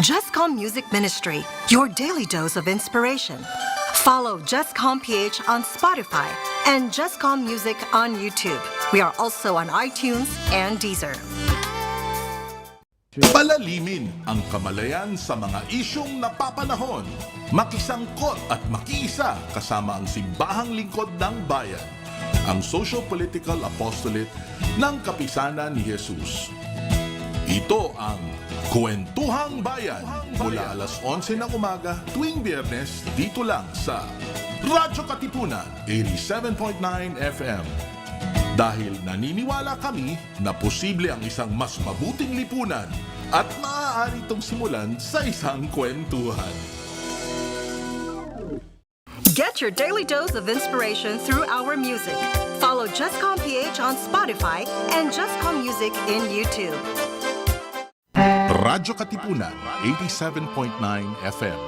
Jescom Music Ministry, your daily dose of inspiration. Follow jescom.ph on Spotify and Jescom Music on YouTube. We are also on iTunes and Deezer. Palalimin ang kamalayan sa mga isyong napapanahon. Makisangkot at makiisa kasama ang simbahang lingkod ng bayan. Ang Social-Political Apostolate ng Kapisanan ni Jesus. Ito ang Kwentuhang Bayan mula alas 11 ng umaga tuwing Biyernes dito lang sa Radyo-Katipunan 87.9 FM. Dahil naniniwala kami na posible ang isang mas mabuting lipunan at maaari itong simulan sa isang kwentuhan. Get your daily dose of inspiration through our music. Follow Jescom.ph on Spotify and Jescom Music in YouTube. Radyo Katipunan 87.9 FM.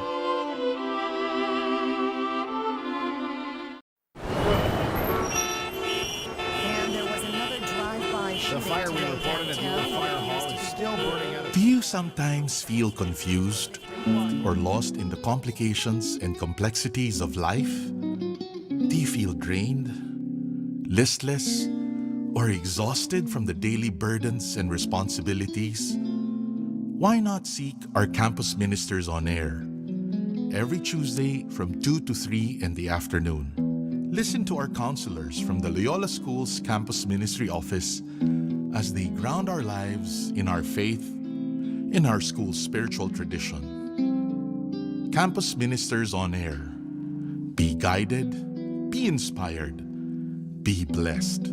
The fire we reported at the fire hall is still burning out. Do you sometimes feel confused or lost in the complications and complexities of life? Do you feel drained, listless, or exhausted from the daily burdens and responsibilities? Why not seek our campus ministers on air every Tuesday from 2 to 3 in the afternoon? Listen to our counselors from the Loyola School's Campus Ministry Office as they ground our lives in our faith, in our school's spiritual tradition. Campus Ministers on Air. Be guided, be inspired, be blessed.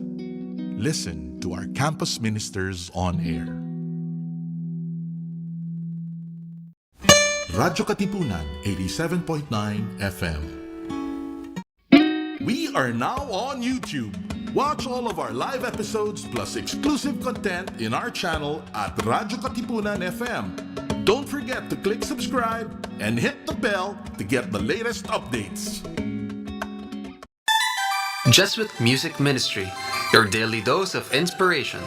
Listen to our Campus Ministers on Air. Radyo Katipunan 87.9 FM. We are now on YouTube. Watch all of our live episodes plus exclusive content in our channel at Radyo Katipunan FM. Don't forget to click subscribe and hit the bell to get the latest updates. Just with Music Ministry, your daily dose of inspiration.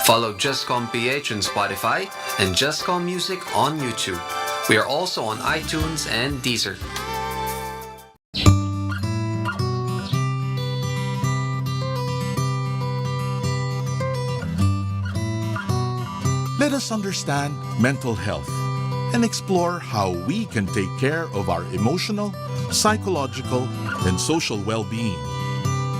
Follow jescom.ph on Spotify and Jescom Music on YouTube. We are also on iTunes and Deezer. Let us understand mental health and explore how we can take care of our emotional, psychological, and social well-being.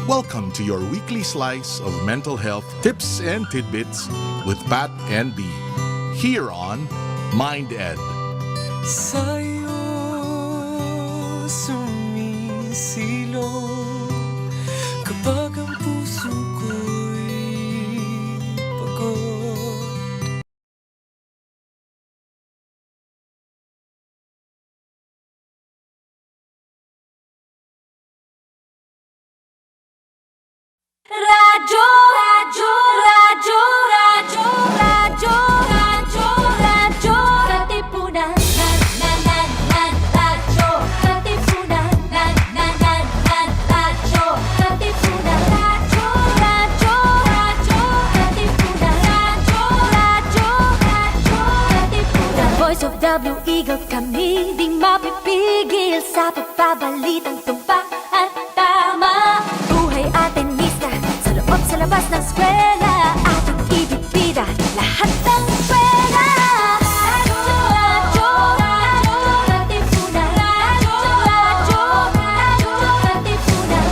Welcome to your weekly slice of mental health tips and tidbits with Pat and B here on MindEd. Sa'yo sumisilong kapag ang puso ko'y pagod. Radyo, radyo, radyo, radyo, radyo, radyo, radyo, katipunan. Radyo, katipunan. Radyo, katipunan. Radyo, radyo, radyo, katipunan. Radyo, katipunan. The voice of the eagle kami, di mapipigil sa pagbabalitang tumpak at tama. Buhay atin sa labas ng eskwela, ating ibibida lahat ng eskwela. Radyo, radyo, radyo, katipunan. Radyo, radyo, radyo, katipunan.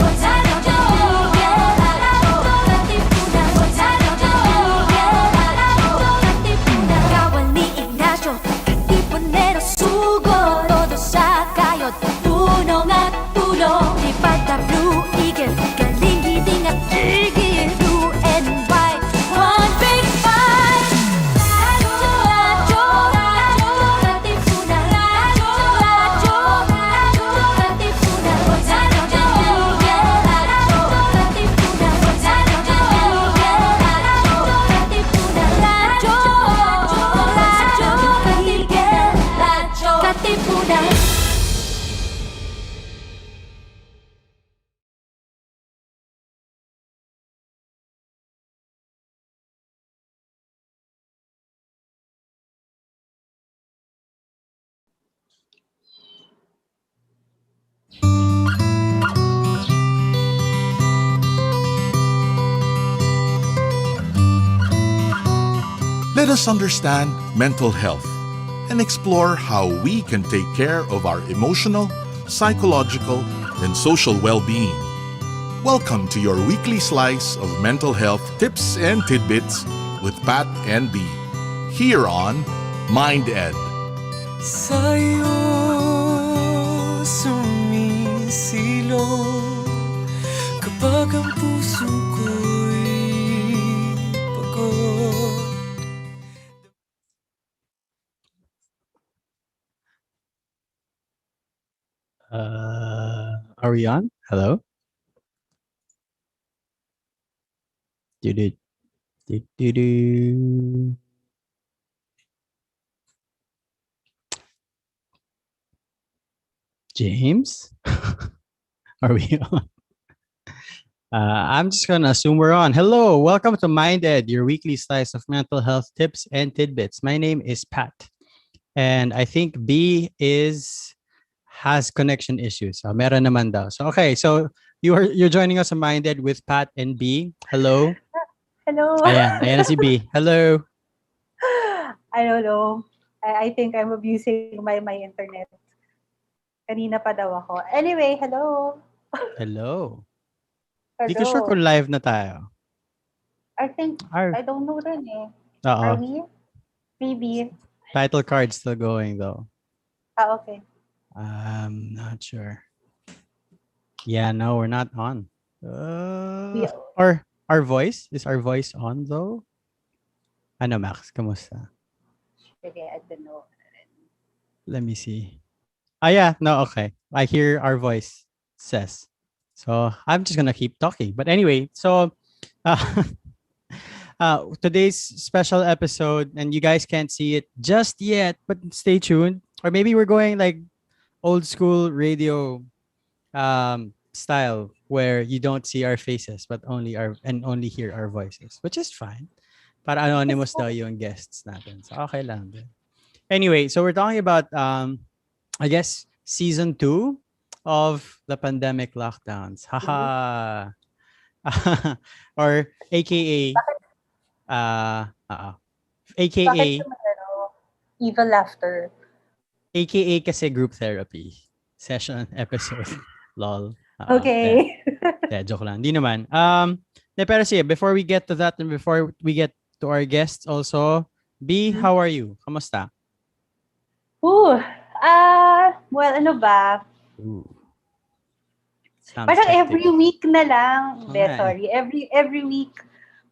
Radyo, katipunan. Radyo, katipunan. Kawal ni Ignacio, katipunero sugo. Todo sa kayod, tunong at tulong. Ipag the Blue Eagle, galing hiding at tigil. Blue and white. Let us understand mental health and explore how we can take care of our emotional, psychological, and social well-being. Welcome to your weekly slice of mental health tips and tidbits with Pat and B, here on MindEd. Sa'yo sumisilong kapag ang puso ko'y pagod. Are we on? Hello? Do-do. James? Are we on? I'm just gonna assume we're on. Hello, welcome to MindEd, your weekly slice of mental health tips and tidbits. My name is Pat, and I think B has connection issues. So meron naman daw. So okay, so you're joining us on MindEd with Pat and B. Hello. Hello. Ayan na si B. Hello. I don't know. I think I'm abusing my internet. Kanina pa daw ako. Anyway, hello. Hello. Hello. Di ko sure kung live na tayo. I think, I don't know rin eh. Are we? Maybe. Title card still going though. Okay. I'm not sure. Yeah, no, we're not on. Or our voice? Is our voice on though? Ano, Max? Kumusta? Okay, I don't know. Let me see. Yeah, no, okay. I hear our voice says. So I'm just gonna keep talking. But anyway, so today's special episode, and you guys can't see it just yet, but stay tuned. Or maybe we're going like old school radio style where you don't see our faces but only hear our voices, which is fine. Para anonymous daw yung guests natin. So okay lang din. Anyway, so we're talking about I guess season 2 of the pandemic lockdowns. Haha. Or AKA AKA evil laughter. AKA kasi group therapy session episode. Lol. Okay. Yeah, joke lang. Di naman. Pero sige, before we get to that and before we get to our guests also, B, how are you? Kamusta? Well, ano ba? Parang every week na lang. Sorry. Every week,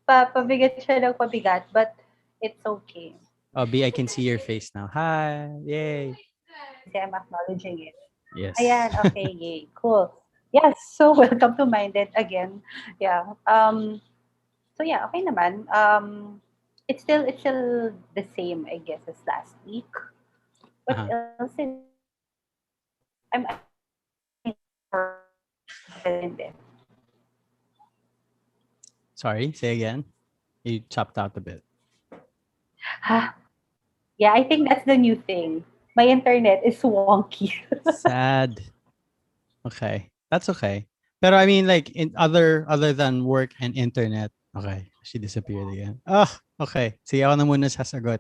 pabigat siya ng pabigat, but it's okay. Oh, B, I can see your face now. Hi. Yay. Kasi I'm acknowledging it. Yes. Ayan, okay, yay. Cool. Yes, so welcome to MindEd again. Yeah. So yeah, okay naman. It's still the same, I guess, as last week. What else is I'm Sorry, say again. You chopped out a bit. Yeah, I think that's the new thing. My internet is wonky. Sad. Okay. That's okay. Pero I mean, like, in other than work and internet. Okay. She disappeared again. Oh, okay. Sige, ako na muna sasagot.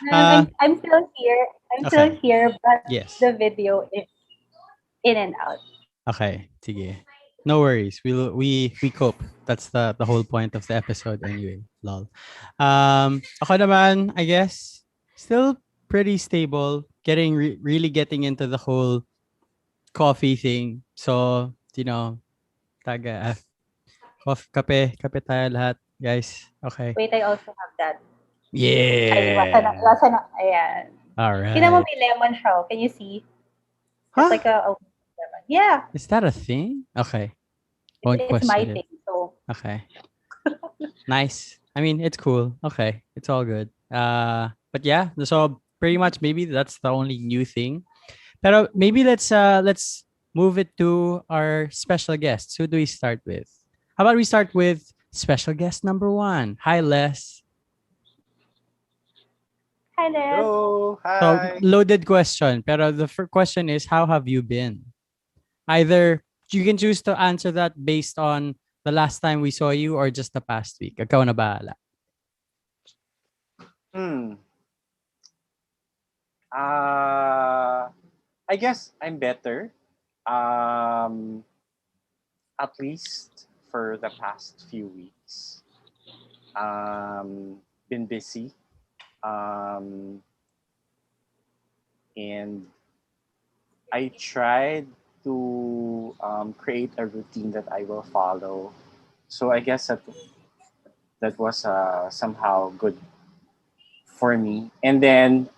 I'm still here. Still here, but yes, the video is in and out. Okay. Sige. No worries. We cope. That's the whole point of the episode anyway. Lol. Ako naman, I guess, still pretty stable. Really getting into the whole coffee thing. So, kape tayo lahat, guys. Okay. Wait, I also have that. Yeah. Ay, wasa na. Ayan. All right. Tingnan mo, may lemon siya. Can you see? It's like a lemon. Yeah. Is that a thing? Okay. It's my thing. So. Okay. Nice. I mean, it's cool. Okay. It's all good. But yeah, so pretty much maybe that's the only new thing. But maybe let's move it to our special guests. Who do we start with? How about we start with special guest number 1? Hi, Les. Hi, Les. Hello. Hi. So, loaded question. Pero the first question is, how have you been? Either you can choose to answer that based on the last time we saw you or just the past week. Ikaw na bahala. Hmm. I guess I'm better. Um, at least for the past few weeks. Been busy. Um, and I tried to create a routine that I will follow. So I guess that was somehow good for me. And then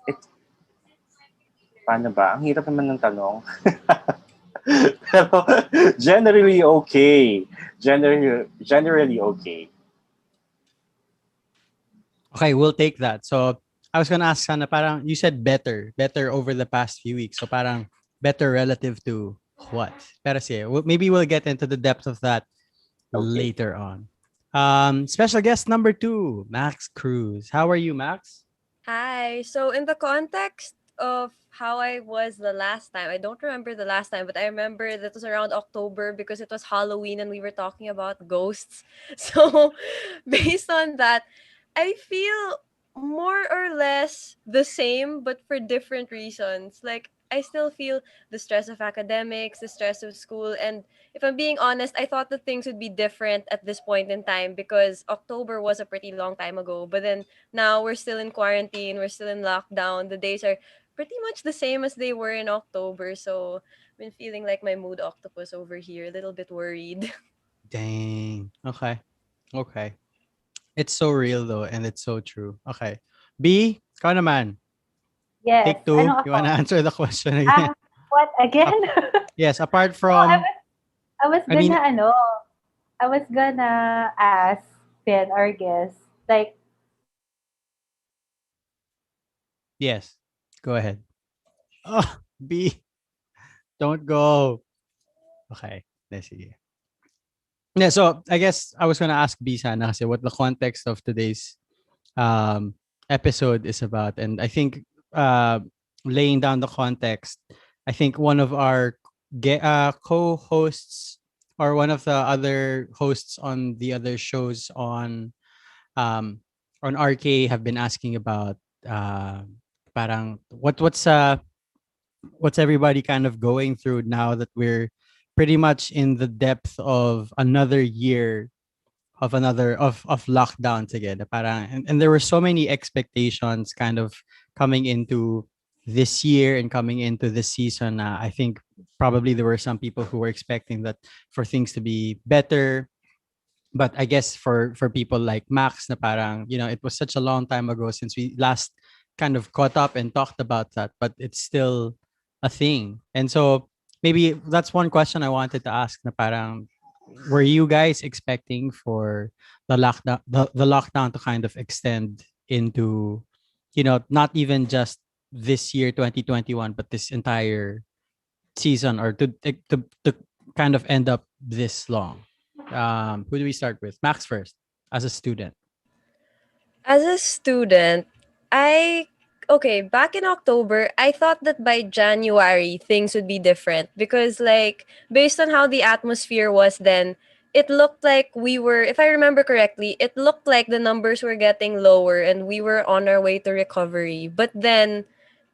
it paano ba? Ang hirap naman ng tanong. Pero generally okay. Generally okay. Okay, we'll take that. So I was gonna ask sana parang you said better over the past few weeks. So parang better relative to what? Pero sige, maybe we'll get into the depth of that Okay. later on. Special guest number 2, Max Cruz. How are you, Max? Hi. So, in the context of how I was the last time, I don't remember the last time, but I remember that was around October because it was Halloween and we were talking about ghosts. So, based on that, I feel more or less the same, but for different reasons. Like, I still feel the stress of academics, the stress of school, and if I'm being honest, I thought that things would be different at this point in time because October was a pretty long time ago. But then now we're still in quarantine, we're still in lockdown. The days are pretty much the same as they were in October. So I've been feeling like my mood octopus over here, a little bit worried. Dang. Okay. Okay. It's so real though, and it's so true. Okay. B, ikaw naman. Yes. Take two. Ano You wanna ako? answer the question again? What again? Yes, apart No, I from, was I was I mean, gonna I was gonna ask Ben our guest, like, yes. Go ahead. Oh, B, don't go. Okay. Let's see. Yeah, so I guess I was gonna ask B sana kasi what the context of today's um episode is about. And I think uh laying down the context, I think one of our co-hosts or one of the other hosts on the other shows um on RK have been asking about parang what's everybody kind of going through now that we're pretty much in the depth of another year of lockdowns again. Parang, and there were so many expectations kind of coming into this year and coming into this season. I think probably there were some people who were expecting that for things to be better, but I guess for people like Max, na parang, it was such a long time ago since we last kind of caught up and talked about that, but it's still a thing. And so maybe that's one question I wanted to ask, na parang, were you guys expecting for the lockdown to kind of extend into, not even just this year 2021, but this entire season, or to kind of end up this long? Who do we start with? Max first, as a student. As a student, I okay, back in October, I thought that by January things would be different because like based on how the atmosphere was then, it looked like we were, if I remember correctly, it looked like the numbers were getting lower and we were on our way to recovery. But then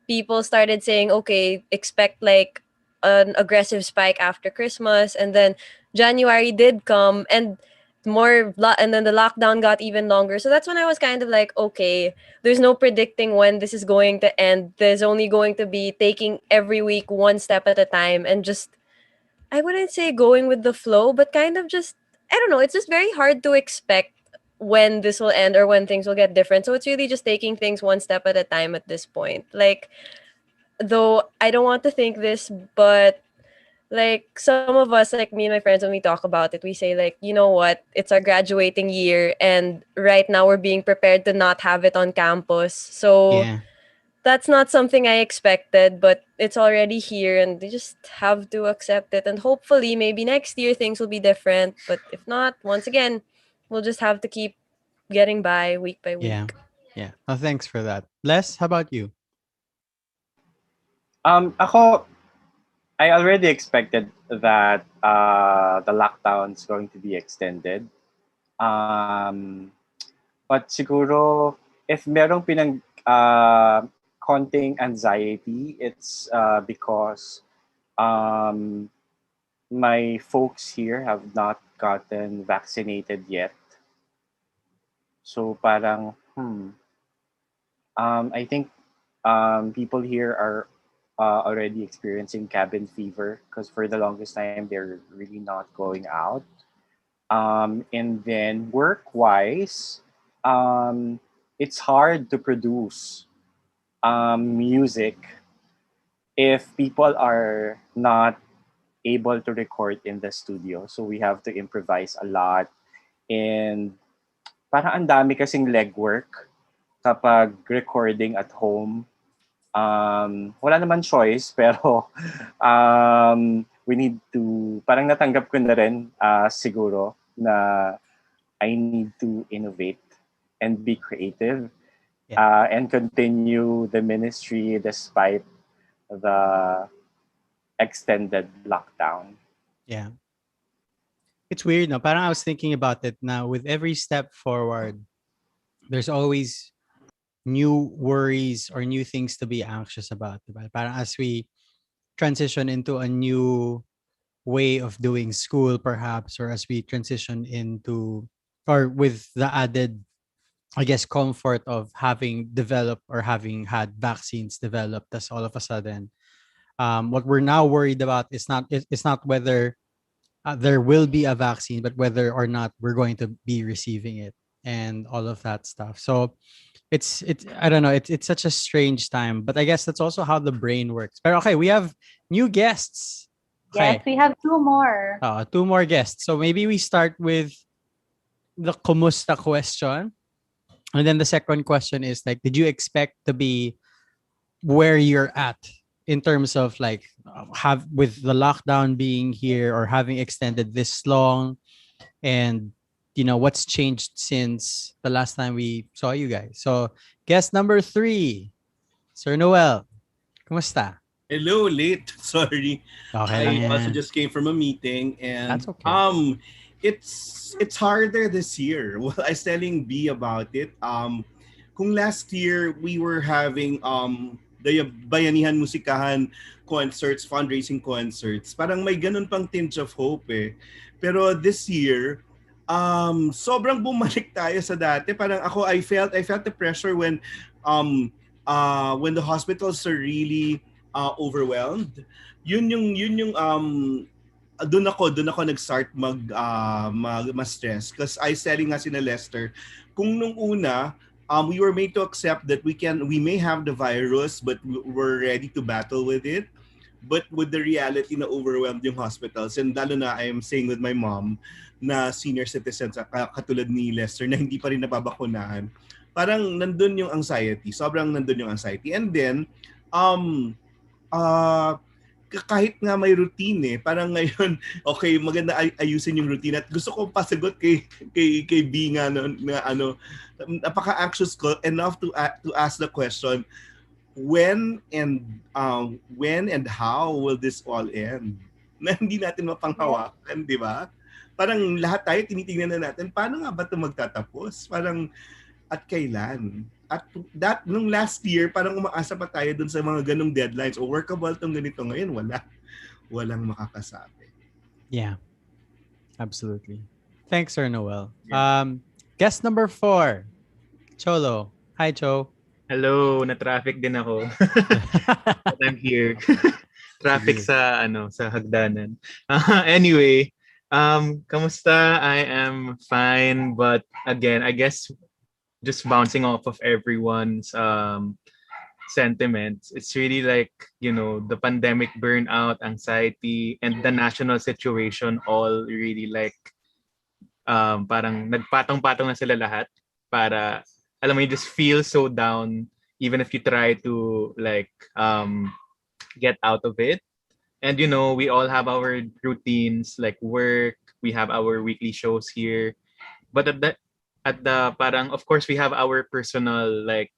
people started saying, okay, expect like an aggressive spike after Christmas. And then January did come and and then the lockdown got even longer. So that's when I was kind of like, okay, there's no predicting when this is going to end. There's only going to be taking every week one step at a time and just, I wouldn't say going with the flow, but kind of just, I don't know, it's just very hard to expect when this will end or when things will get different. So it's really just taking things one step at a time at this point. Like, though I don't want to think this, but like some of us, like me and my friends, when we talk about it, we say like, you know what, it's our graduating year and right now we're being prepared to not have it on campus. So Yeah. that's not something I expected, but it's already here and they just have to accept it. And hopefully maybe next year things will be different. But if not, once again, we'll just have to keep getting by week by Yeah. week. Yeah. Oh, thanks for that. Les, how about you? Ako, I already expected that the lockdown's going to be extended. Um, but siguro, if merong konting anxiety, it's because um, my folks here have not gotten vaccinated yet. So parang, I think people here are already experiencing cabin fever because for the longest time they're really not going out. And then work-wise, it's hard to produce music if people are not able to record in the studio. So we have to improvise a lot. And parang ang dami kasing legwork kapag recording at home. Wala naman choice, pero we need to, parang natanggap ko na rin siguro na I need to innovate and be creative and continue the ministry despite the extended lockdown. Yeah. It's weird, no? Parang I was thinking about it now. With every step forward, there's always new worries or new things to be anxious about. Diba? Parang as we transition into a new way of doing school, perhaps, or as we transition into, or with the added, I guess, comfort of having developed or having had vaccines developed, as all of a sudden, what we're now worried about is it's not whether there will be a vaccine, but whether or not we're going to be receiving it and all of that stuff. So it's I don't know, it's such a strange time, but I guess that's also how the brain works. But okay, we have new guests. Yes, we have two more. Two more guests. So maybe we start with the kumusta question. And then the second question is like, did you expect to be where you're at in terms of like have with the lockdown being here or having extended this long, and what's changed since the last time we saw you guys? So guest number 3, Sir Noel, kumusta? Hello, late. Sorry. Okay lang I yan. also just came from a meeting and That's okay. It's harder this year. Well, I was telling B about it. Kung last year we were having the Bayanihan Musikahan concerts, fundraising concerts, parang may ganun pang tinge of hope eh. Pero this year, sobrang bumalik tayo sa dati. Parang ako, I felt the pressure when the hospitals are really overwhelmed. Yun yung doon ako nag-start ma-stress because I selling nga si na Lester kung nung una we were made to accept that we may have the virus but we're ready to battle with it, but with the reality na overwhelmed yung hospitals, and lalo na I am saying with my mom na senior citizens katulad ni Lester na hindi pa rin nababakunahan, parang nandun yung anxiety, sobrang nandun yung anxiety. And then kahit nga may routine parang ngayon, okay, maganda ayusin yung routine. At gusto ko pasagot kay B nga na napaka-anxious ko enough to ask the question, when and how will this all end? Na hindi natin mapanghawakan, di ba? Parang lahat tayo tinitingnan na natin, paano nga ba ito magtatapos? Parang, at kailan? At that, nung last year, parang umaasa pa tayo dun sa mga ganong deadlines. O workable tong ganito ngayon, walang makakasabi. Yeah, absolutely. Thanks, Sir Noel. Yeah. Guest number 4, Cholo. Hi, Cho. Hello, na-traffic din ako. But I'm here. Traffic sa hagdanan. Anyway, kamusta? I am fine, but again, I guess just bouncing off of everyone's sentiments, it's really like, the pandemic burnout, anxiety, and the national situation all really like parang nagpatong-patong na sila lahat para, alam mo, you just feel so down even if you try to like get out of it. And we all have our routines like work, we have our weekly shows here, but at the parang, of course, we have our personal like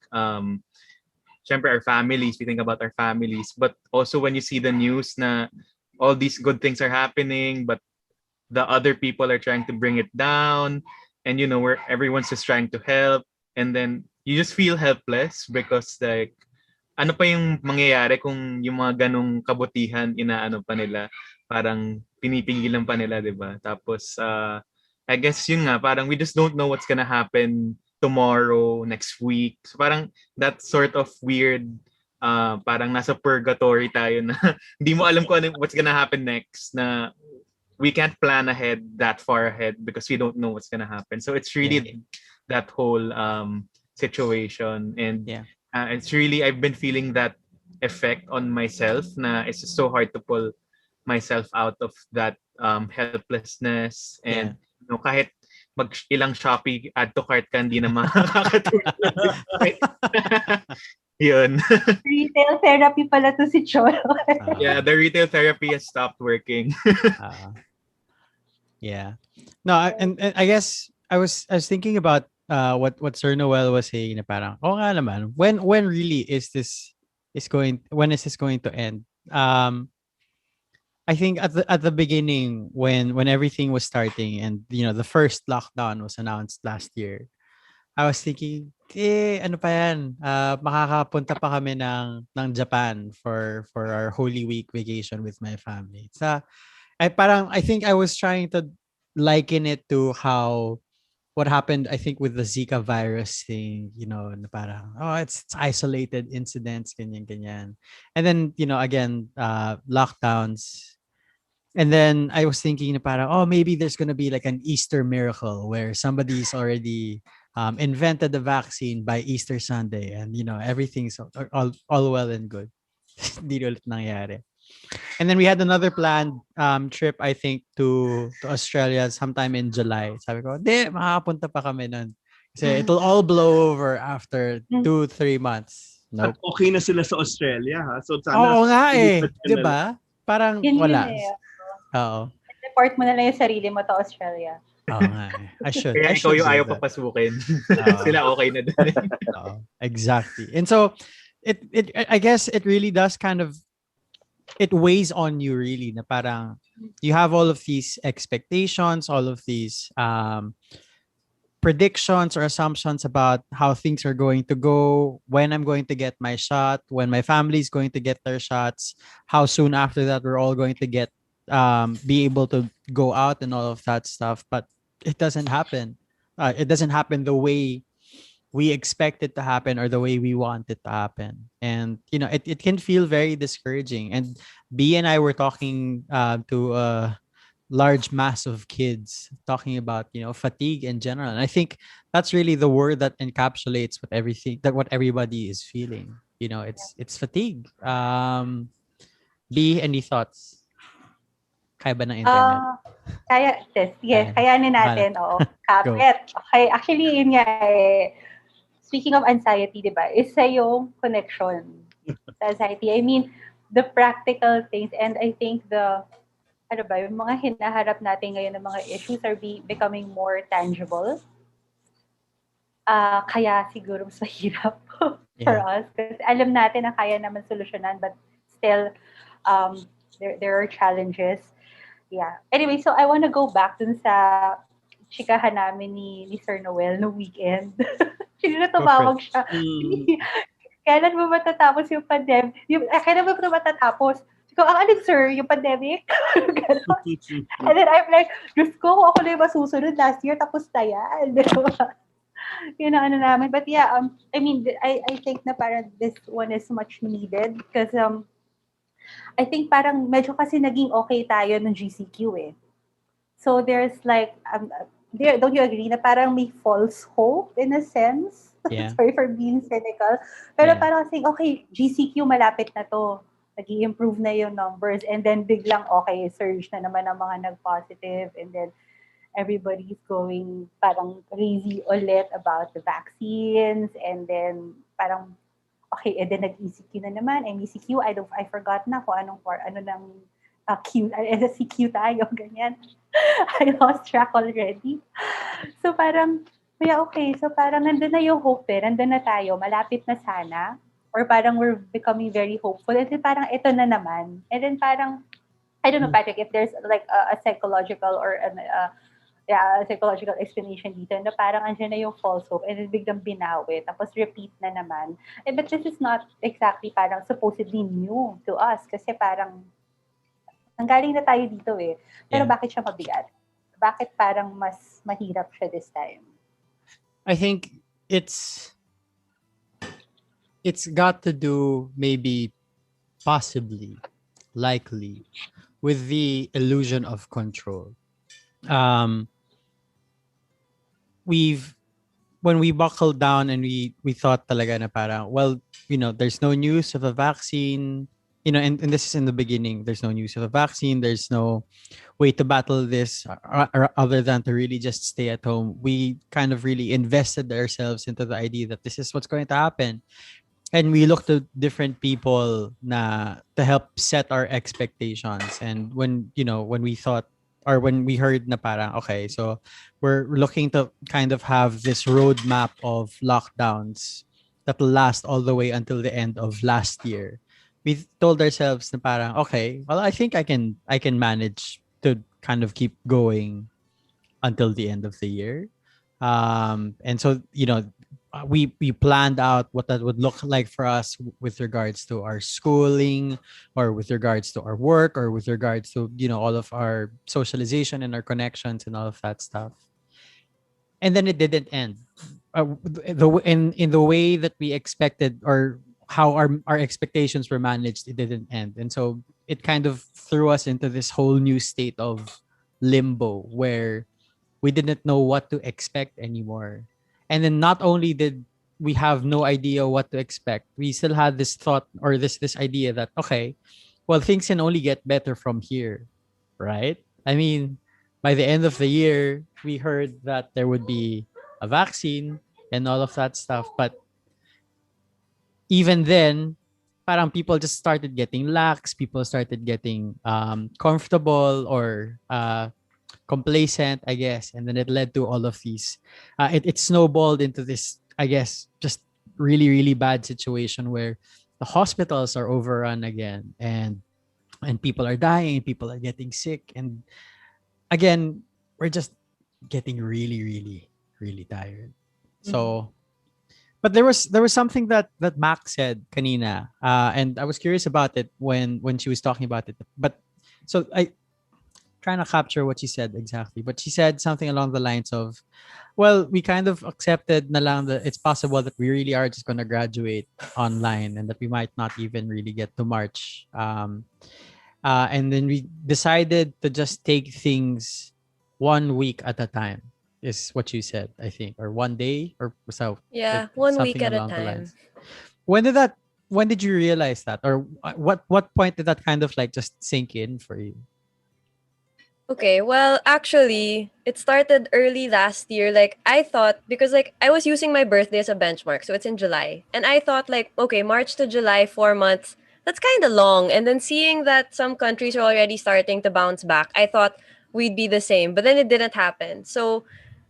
syempre our families, we think about our families, but also when you see the news na all these good things are happening but the other people are trying to bring it down, and where everyone's just trying to help, and then you just feel helpless because like ano pa yung mangyayari kung yung mga ganong kabutihan inaano pa nila, parang pinipigilan pa nila, 'di ba? Tapos I guess yun nga, parang we just don't know what's gonna happen tomorrow, next week. So parang that sort of weird, parang nasa purgatory tayo na hindi mo alam kung what's gonna happen next, na we can't plan ahead that far ahead because we don't know what's gonna happen. So it's really that whole situation, and it's really, I've been feeling that effect on myself, na it's just so hard to pull myself out of that helplessness, and kahit ilang Shopee add to cart ka, hindi na makakatulong. Yun. Retail therapy pala to si Cholo. Yeah, the retail therapy has stopped working. No, and I guess I was thinking about what Sir Noel was saying, na parang nga naman, when really is this going to end? I think at the beginning, when everything was starting, and the first lockdown was announced last year, I was thinking, ano pa yan? Makakapunta pa kami ng Japan for our Holy Week vacation with my family. I think I was trying to liken it to what happened, I think, with the Zika virus thing, na parang, it's isolated incidents, ganyan. And then, again, lockdowns. And then I was thinking na parang, maybe there's gonna be like an Easter miracle where somebody's already invented the vaccine by Easter Sunday, and everything's all well and good. Hindi ulit nangyari. And then we had another planned trip, I think, to Australia sometime in July. Sabi ko, makakapunta pa kami nun. Kasi it'll all blow over after 2-3 months. Nope. At okay na sila sa Australia, ha? So sana, oo nga diba? Parang wala. Oo. Report mo na lang yung sarili mo to Australia. Oo nga I should. Kaya ikaw yung ayaw papasukin. Sila okay na din. Exactly. And so, I guess it really does kind of, it weighs on you really, na parang you have all of these expectations, all of these predictions or assumptions about how things are going to go, when I'm going to get my shot, when my family is going to get their shots, how soon after that we're all going to be able to go out and all of that stuff. But it doesn't happen. It doesn't happen the way we expect it to happen or the way we want it to happen. And it can feel very discouraging. And B and I were talking to a large mass of kids, talking about fatigue in general. And I think that's really the word that encapsulates what everybody is feeling. It's fatigue. B, any thoughts? Kaya ba ng internet? Kayanin natin. Oo. Kapit. Okay, actually, yun nga speaking of anxiety, di ba, isa yung connection sa anxiety. I mean, the practical things, and I think yung mga hinaharap natin ngayon ng mga issues are becoming more tangible. Kaya siguro mas mahirap for us. Kasi alam natin na kaya naman solusyonan, but still, there are challenges. Yeah. Anyway, so I want to go back dun sa chikahan namin ni Sir Noel no weekend. Sino tumawag siya? Kailan ba matatapos yung pandemic? Kailan ba matatapos? So, ang alin, sir, yung pandemic? And then I'm like, Diyos ko, kung ako na yung masusunod last year, tapos na yan. Yun ang namin. But yeah, I mean, I think na parang this one is much needed because I think parang medyo kasi naging okay tayo ng GCQ eh. So there's like, don't you agree na parang may false hope in a sense? Yeah. Sorry for being cynical. Pero parang saying, okay, GCQ malapit na to. Nag-i-improve na yung numbers. And then biglang, okay, surge na naman ang mga nag-positive. And then everybody's going parang crazy ulit about the vaccines. And then parang, okay, and then nag-ECQ na naman. MECQ, I forgot na kung ano ng Q, CQ tayo, ganyan. I lost track already. So parang, okay, so parang nandun na yung hope nandun na tayo, malapit na sana. Or parang we're becoming very hopeful. And then parang ito na naman. And then parang, I don't know, Patrick, if there's like a psychological or psychological explanation dito na parang andyan na yung false hope and then biglang binawi tapos repeat na naman. But this is not exactly parang supposedly new to us kasi parang nanggaling na tayo dito eh. Pero bakit siya mabigat? Bakit parang mas mahirap siya this time? I think it's got to do maybe possibly likely with the illusion of control. When we buckled down and we thought talaga na parang, well, there's no news of a vaccine, and this is in the beginning, there's no news of a vaccine, there's no way to battle this other than to really just stay at home. We kind of really invested ourselves into the idea that this is what's going to happen. And we looked to different people to help set our expectations. And when we thought, or when we heard na parang, okay, so we're looking to kind of have this roadmap of lockdowns that will last all the way until the end of last year. We told ourselves na parang, okay, well, I think I can manage to kind of keep going until the end of the year. And so, we planned out what that would look like for us with regards to our schooling, or with regards to our work, or with regards to all of our socialization and our connections and all of that stuff. And then it didn't end in the way that we expected, or how our expectations were managed. It didn't end, and so it kind of threw us into this whole new state of limbo where we didn't know what to expect anymore. And then not only did we have no idea what to expect, we still had this thought, or this idea that, okay, well, things can only get better from here, right? I mean, by the end of the year, we heard that there would be a vaccine and all of that stuff. But even then, parang people just started getting lax. People started getting comfortable, or complacent, I guess. And then it led to all of these. It snowballed into this, I guess, just really, really bad situation where the hospitals are overrun again, and people are dying, people are getting sick. And again, we're just getting really, really, really tired. So, but there was something that Max said kanina, and I was curious about it when she was talking about it. But so I trying to capture what she said exactly, but she said something along the lines of, well, we kind of accepted na lang that it's possible that we really are just going to graduate online, and that we might not even really get to March. And then we decided to just take things 1 week at a time, is what you said, I think, or 1 day, or so. Yeah, 1 week at a time. When did you realize that, or what point did that kind of like just sink in for you? Okay, well, actually, it started early last year. Like, I thought, because, like, I was using my birthday as a benchmark, so it's in July. And I thought, like, okay, March to July, 4 months, that's kind of long. And then seeing that some countries are already starting to bounce back, I thought we'd be the same. But then it didn't happen. So,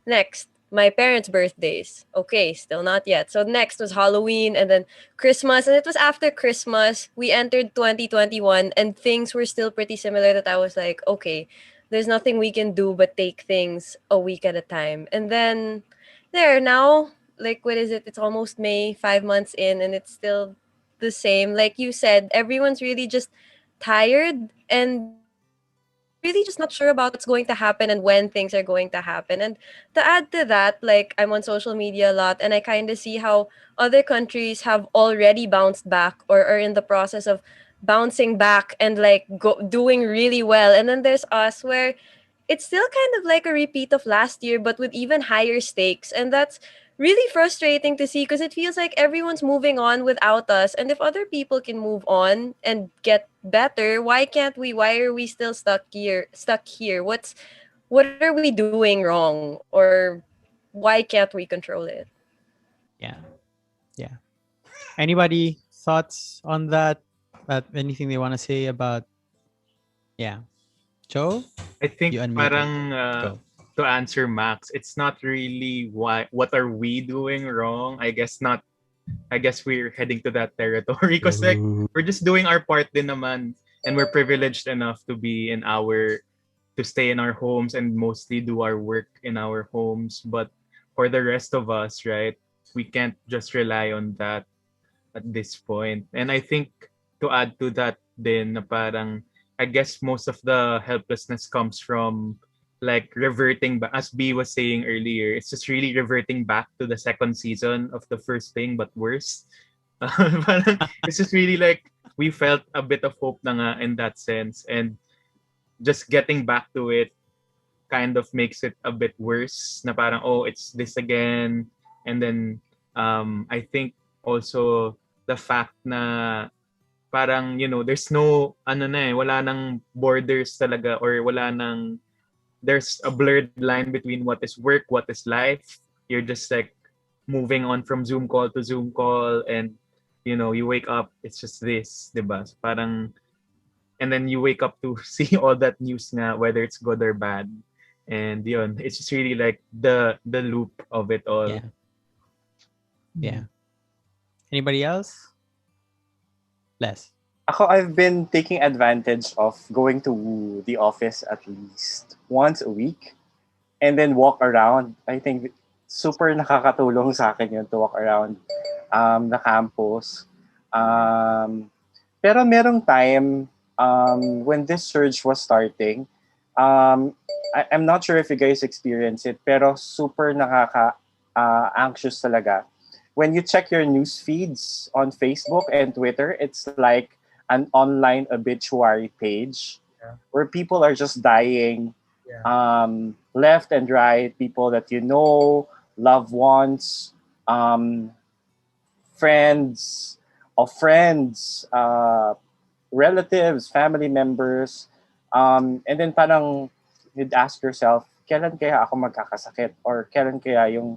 next, my parents' birthdays. Okay, still not yet. So, next was Halloween, and then Christmas. And it was after Christmas, we entered 2021, and things were still pretty similar, that I was like, okay, there's nothing we can do but take things a week at a time. And then now, like, what is it? It's almost May, 5 months in, and it's still the same. Like you said, everyone's really just tired, and we're really just not sure about what's going to happen and when things are going to happen. And to add to that, like, I'm on social media a lot, and I kind of see how other countries have already bounced back, or are in the process of bouncing back, and like doing really well. And then there's us, where it's still kind of like a repeat of last year, but with even higher stakes. And that's really frustrating to see, because it feels like everyone's moving on without us. And if other people can move on and get better, why can't we? Why are we still stuck here? What are we doing wrong? Or why can't we control it? Yeah. Anybody thoughts on that? Anything they want to say about? Yeah, Joe. I think You unmuted. parang Go. to answer Max, it's not really what are we doing wrong. I guess not. I guess we're heading to that territory, because like we're just doing our part din naman, and we're privileged enough to be in our to stay in our homes and mostly do our work in our homes. But for the rest of us, right, we can't just rely on that at this point. And I think to add to that din na parang I guess most of the helplessness comes from like reverting back, as B was saying earlier, it's just really reverting back to the second season of the first thing but worse. Parang it's just really like we felt a bit of hope na nga in that sense, and just getting back to it kind of makes it a bit worse na parang oh it's this again. And then I think also the fact na parang there's no wala nang borders talaga, or wala nang there's a blurred line between what is work, what is life. You're just like moving on from Zoom call to Zoom call, and you wake up, it's just this, diba? So parang, and then you wake up to see all that news nga, whether it's good or bad. And it's just really like the loop of it all. Yeah. Anybody else? Les. I've been taking advantage of going to the office at least once a week and then walk around. I think super nakakatulong sa akin yun to walk around the campus. Pero merong time when this surge was starting, I'm not sure if you guys experience it, pero super anxious talaga. When you check your news feeds on Facebook and Twitter, it's like an online obituary page where people are just dying left and right, people that loved ones, friends of friends, relatives, family members. And then parang you'd ask yourself, kailan kaya ako magkakasakit? Or kailan kaya yung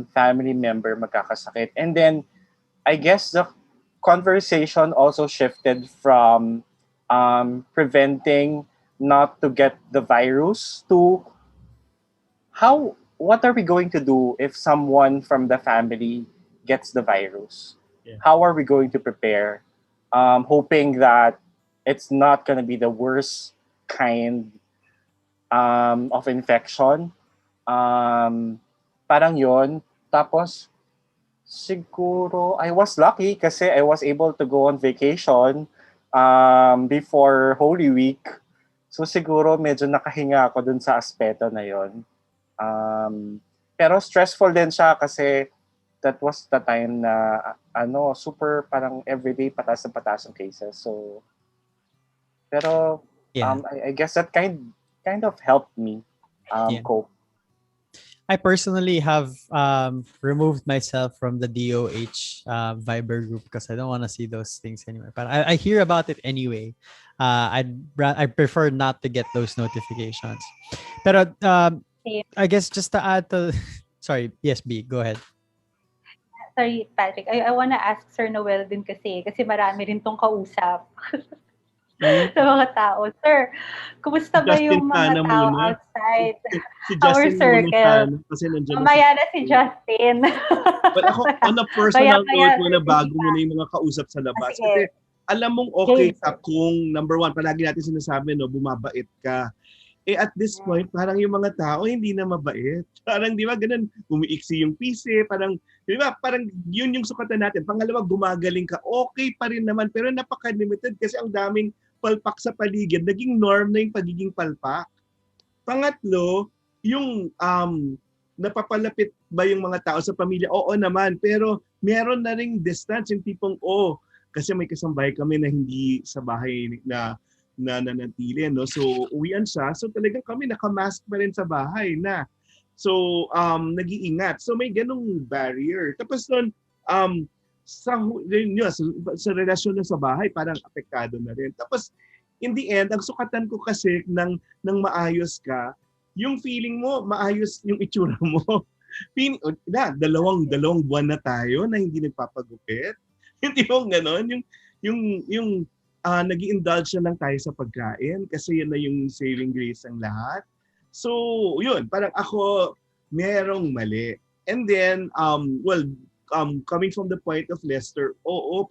family member magkakasakit? And then I guess the conversation also shifted from preventing not to get the virus to what are we going to do if someone from the family gets the virus? Yeah. How are we going to prepare? Hoping that it's not going to be the worst kind of infection. Parang yon. Tapos, siguro, I was lucky kasi I was able to go on vacation before Holy Week. So siguro medyo nakahinga ako dun sa aspeto na yon. Pero stressful din siya kasi that was the time na super parang everyday pataas ang cases. So pero I guess that kind of helped me cope. I personally have removed myself from the DOH Viber group because I don't want to see those things anyway. But I hear about it anyway. I prefer not to get those notifications. Pero I guess just to add to, sorry, yes, B, go ahead. Sorry, Patrick. I want to ask Sir Noel din kasi marami rin tong kausap sa mga tao. Sir, kumusta ba yung mga tao outside our circle? Mamaya na si Justin. But ako, on a personal note muna, bago mo na yung mga kausap sa labas. Kasi alam mong okay ka kung, number one, palagi natin sinasabi, bumabait ka. At this point, parang yung mga tao hindi na mabait. Parang, di ba, ganun, umiiksi yung PC, parang, di ba, parang yun yung sukatan natin. Pangalawa, gumagaling ka, okay pa rin naman, pero napaka-limited kasi ang daming palpak sa paligid. Naging norm na yung pagiging palpak. Pangatlo, yung napapalapit ba yung mga tao sa pamilya? Oo naman, pero meron na ring distance, yung tipong, kasi may kasambahay kami na hindi sa bahay na nanatili, no? So, uwian siya. So, talagang kami nakamask pa rin sa bahay na. So, nag-iingat. So, may ganong barrier. Tapos nun, sa relasyon na sa bahay, parang apektado na rin. Tapos, in the end, ang sukatan ko kasi ng maayos ka, yung feeling mo, maayos yung itsura mo. Dalawang buwan na tayo na hindi nagpapagupit. Hindi mo ganon. Yung nag-i-indulge na lang tayo sa pagkain kasi yun na yung saving grace ng lahat. So, yun, parang ako, merong mali. And then, coming from the point of Lester,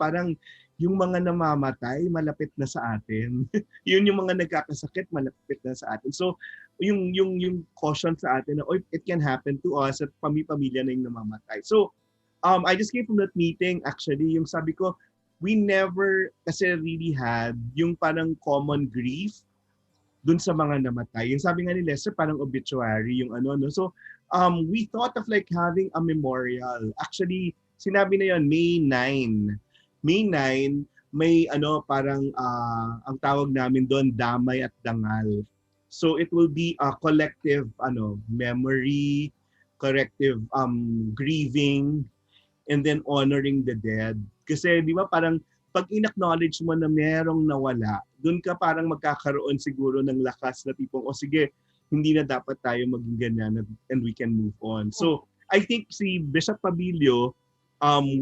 parang yung mga namamatay malapit na sa atin. Yun yung mga nagkakasakit malapit na sa atin. So yung caution sa atin na it can happen to us at pamilya na yung namamatay. So I just came from that meeting actually, yung sabi ko, we never kasi really had yung parang common grief dun sa mga namatay. Yung sabi nga ni Lester, parang obituary yung ano, no? So, we thought of like having a memorial. Actually, sinabi na yon May 9. May 9, may ano, parang ang tawag namin doon, damay at dangal. So, it will be a collective memory, collective grieving, and then honoring the dead. Kasi di ba parang pag in-acknowledge mo na merong nawala, doon ka parang magkakaroon siguro ng lakas na tipong, sige, hindi na dapat tayo maging ganyan and we can move on. So, I think si Bishop Pabilio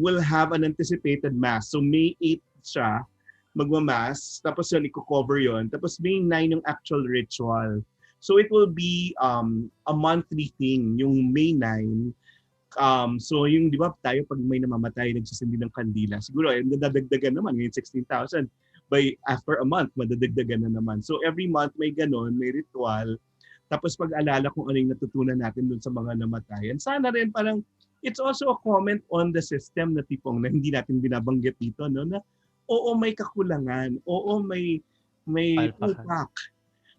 will have an anticipated mass. So, May 8 siya, magmamass, tapos yun, i-cover yun. Tapos May 9 yung actual ritual. So, it will be a monthly thing, yung May 9. So yung di ba tayo pag may namamatay nagsisindi ng kandila, siguro nadadagdagan naman ngayon 16,000, by after a month madadagdagan na naman. So every month may ganon, may ritual. Tapos pag-alala kung ano yung natutunan natin dun sa mga namatayan. Sana rin parang it's also a comment on the system na tipong na hindi natin binabanggit dito, no, na oo may kakulangan, oo may pupak,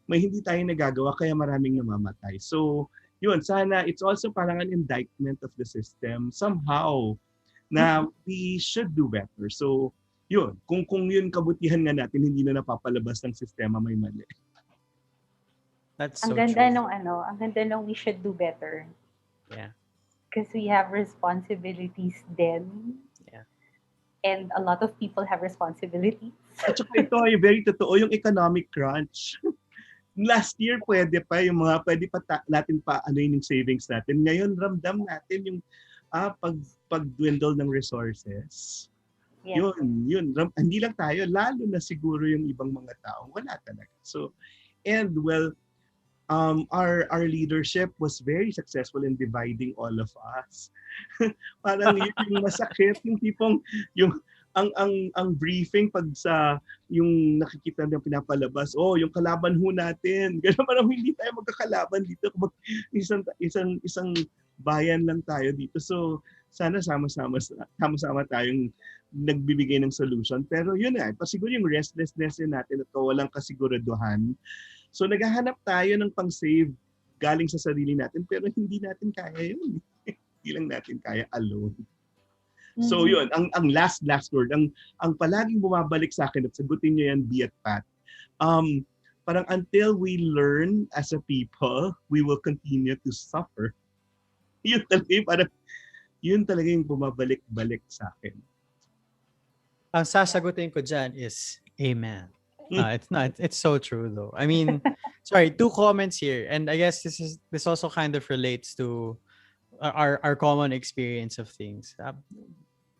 may hindi tayo nagagawa kaya maraming namamatay. So yun, sana it's also parang an indictment of the system somehow na we should do better. So, yun, kung yun kabutihan nga natin, hindi na napapalabas ng sistema, may mali. That's Ang so ganda true. nung ang ganda nung we should do better. Yeah. Because we have responsibilities then. Yeah. And a lot of people have responsibilities. At saka ito ay very totoo, yung economic crunch. Last year pwede pa pwede pa natin pa yung savings natin. Ngayon ramdam natin yung pag-dwindle ng resources. Yes. Yun. Hindi lang tayo, lalo na siguro yung ibang mga tao, wala talaga. So, and well, our leadership was very successful in dividing all of us. Parang yun yung masakit, yung tipong yung ang briefing pag sa yung nakikita ng pinapalabas, yung kalaban ho natin. Ganun, parang hindi tayo magkakalaban dito. Isang bayan lang tayo dito. So sana sama-sama tayong nagbibigay ng solution. Pero yun siguro yung restlessness natin at walang kasiguraduhan. So naghahanap tayo ng pang-save galing sa sarili natin pero hindi natin kaya yun. Hindi lang natin kaya alone. So yun, ang last word, ang palaging bumabalik sa akin at sagutin niyo yan, Bian at Pat. Parang until we learn as a people, we will continue to suffer. Yun talaga yung bumabalik-balik sa akin. Ang sasagutin ko dyan is amen. It's so true though. I mean, sorry, 2 comments here, and I guess this also kind of relates to our common experience of things.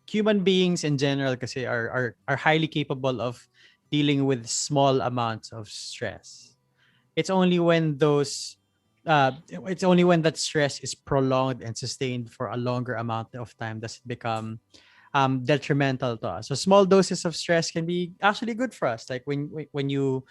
Human beings in general kasi are highly capable of dealing with small amounts of stress. It's only when that stress is prolonged and sustained for a longer amount of time does it become detrimental to us. So small doses of stress can be actually good for us. Like when you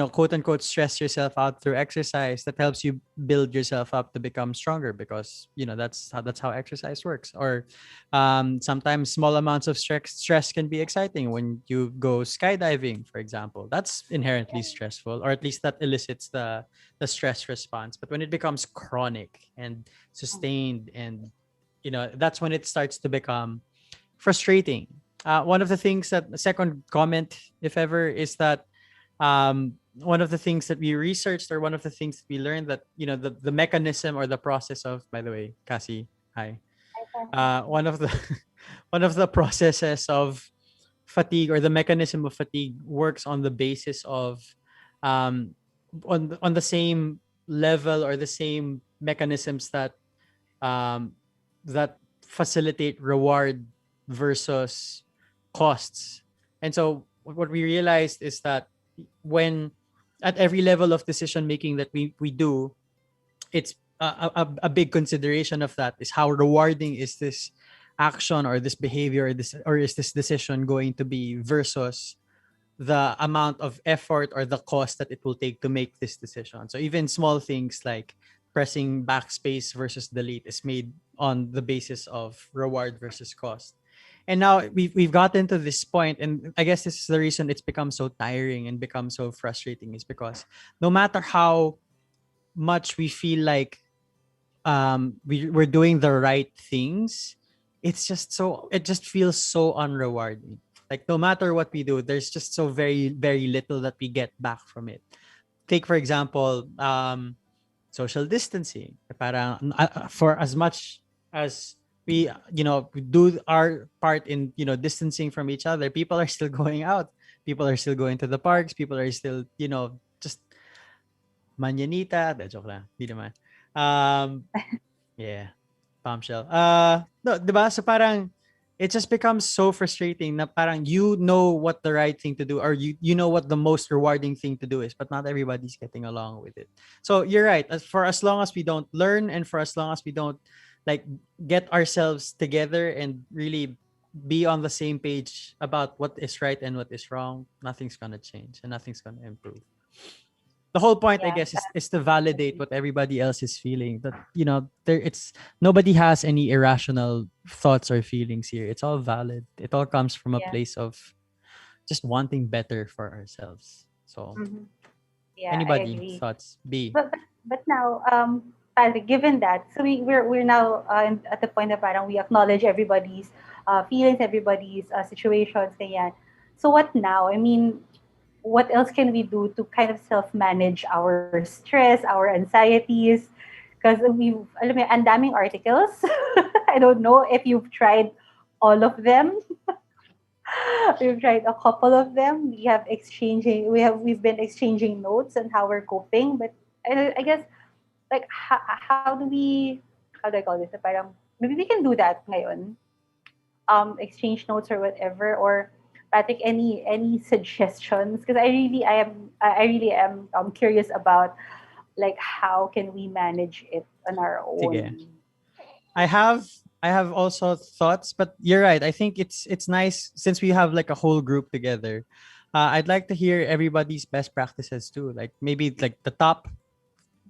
quote unquote stress yourself out through exercise, that helps you build yourself up to become stronger because that's how exercise works. Or sometimes small amounts of stress can be exciting when you go skydiving, for example. That's inherently stressful, or at least that elicits the stress response. But when it becomes chronic and sustained, and that's when it starts to become frustrating. One of the things that second comment, if ever, is that one of the things that we researched, or one of the things that we learned, that the mechanism or the process of, by the way, Cassie, hi, one of the processes of fatigue, or the mechanism of fatigue, works on the basis of on the same level or the same mechanisms that that facilitate reward versus costs. And so what we realized is that when at every level of decision making that we do, it's a big consideration of that is how rewarding is this action or this behavior or is this decision going to be versus the amount of effort or the cost that it will take to make this decision. So even small things like pressing backspace versus delete is made on the basis of reward versus cost. And now we've gotten to this point, and I guess this is the reason it's become so tiring and become so frustrating, is because no matter how much we feel like we're doing the right things, it just feels so unrewarding. Like no matter what we do, there's just so very, very little that we get back from it. Take for example, social distancing. Parang for as much as we we do our part in distancing from each other, people are still going out. People are still going to the parks. People are still just manyanita. Joke lang. Di naman. Yeah. Bombshell. No, diba? So parang it just becomes so frustrating na parang you know what the right thing to do, or you know what the most rewarding thing to do is, but not everybody's getting along with it. So you're right. For as long as we don't learn, and for as long as we don't like get ourselves together and really be on the same page about what is right and what is wrong, nothing's gonna change and nothing's gonna improve. The whole point, I guess, is to validate what everybody else is feeling. That nobody has any irrational thoughts or feelings here. It's all valid. It all comes from a place of just wanting better for ourselves. So, Yeah, I anybody agree. thoughts? B. But now, Patrick, given that, so we're now at the point that parang we acknowledge everybody's feelings, everybody's situations, ganyan. So what now? I mean, what else can we do to kind of self-manage our stress, our anxieties? Because alam mo, ang daming articles. I don't know if you've tried all of them. We've tried a couple of them. We've been exchanging notes on how we're coping. But I guess like how do I call this? Parang maybe we can do that ngayon. Exchange notes or whatever, or Patrick, any suggestions? Because I really am curious about like how can we manage it on our own. Sige. I have also thoughts, but you're right. I think it's nice since we have like a whole group together. I'd like to hear everybody's best practices too. Like maybe like the top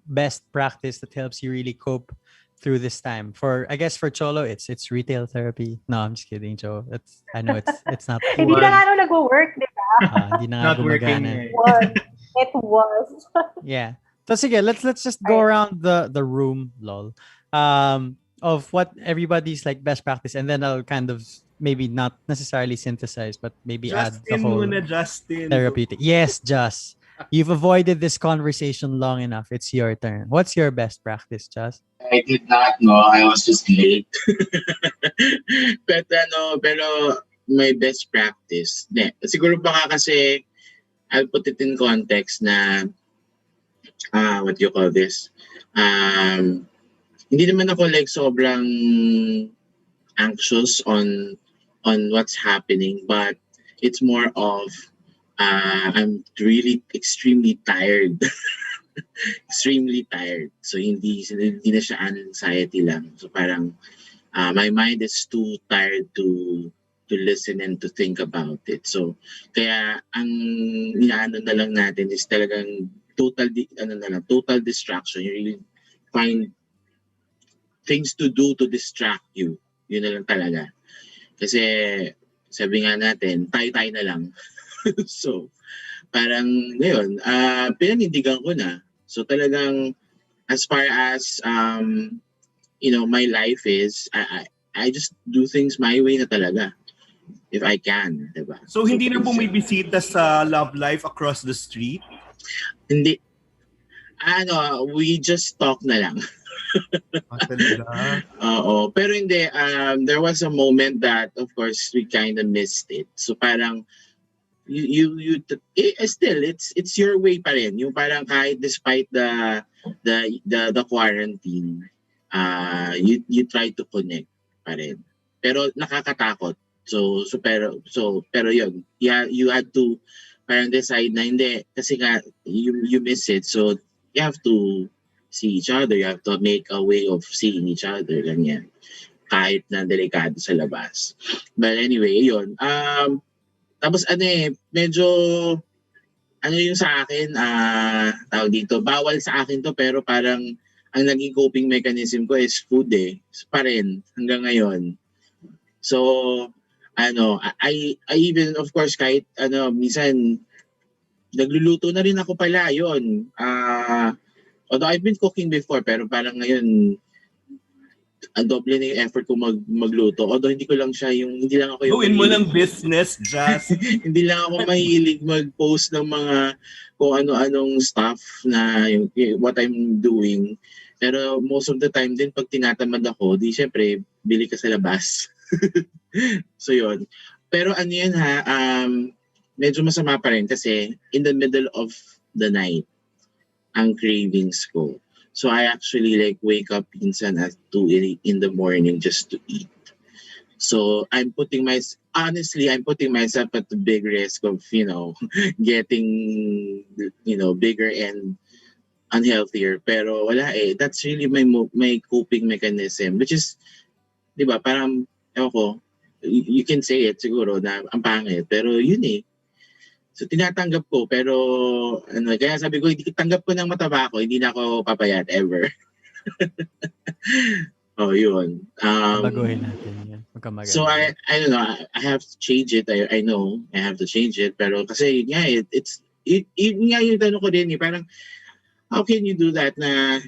best practice that helps you really cope through this time. I guess for Cholo, it's retail therapy. No, I'm just kidding, Joe. I know it's not. Hindi na nga nag-work, di ba? Hindi na nga Not working. gumagana. It was. Yeah. So sige, let's just go around the room, lol. Of what everybody's like best practice, and then I'll kind of maybe not necessarily synthesize, but maybe add the whole Justin. therapeutic. Yes, Just. You've avoided this conversation long enough. It's your turn. What's your best practice, Just? I did not know. I was just late. Pero my best practice. Siguro baka kasi I'll put it in context na what do you call this? Hindi naman ako like sobrang anxious on what's happening, but it's more of I'm really extremely tired. Extremely tired. So hindi na siya anxiety lang. So parang my mind is too tired to listen and to think about it. So kaya ang inaano na lang natin is talagang total distraction. You really find things to do to distract you. Yun na lang talaga. Kasi sabi nga natin, tayo na lang. So, parang ngayon, pinanindigan ko na. So talagang as far as my life is, I just do things my way na talaga. If I can, diba? So hindi na bumibisita sa love life across the street? Hindi. We just talk na lang. Oo. Pero hindi, there was a moment that, of course, we kind of missed it. So parang, still, it's your way pa rin. Yung parang kahit despite the quarantine, you try to connect pa rin. Pero nakakatakot. Pero yun, you had to parang decide na hindi kasi nga you miss it, so you have to see each other, you have to make a way of seeing each other, ganyan. kahit na delikado sa labas. But anyway, yun. Tapos medyo yung sa akin, tawag dito, bawal sa akin to pero parang ang naging coping mechanism ko is food pa rin hanggang ngayon. So, I even, of course, kahit minsan, nagluluto na rin ako pala, yun. Although I've been cooking before, pero parang ngayon, ang doble na yung effort ko magluto. Although hindi lang ako yung Gawin mo lang business, Just. hindi lang ako mahilig mag-post ng mga kung ano-anong stuff na what I'm doing. Pero most of the time din, pag tinatamad ako, di syempre, bili ka sa labas. So yun. Pero yan medyo masama pa rin kasi in the middle of the night, ang cravings ko. So I actually wake up minsan at 2 in the morning just to eat. So I'm putting myself at the big risk of, getting, bigger and unhealthier. Pero wala that's really my coping mechanism, which is, di ba, parang, you can say it siguro na ang pangit, pero yun So tinatanggap ko, pero kaya sabi ko, tanggap ko ng mataba ako, hindi na ako papayat ever. Yun. Baguhin natin yan. So I don't know, I have to change it. I know I have to change it, pero kasi yun nga, yun nga yung tanong ko din parang how can you do that na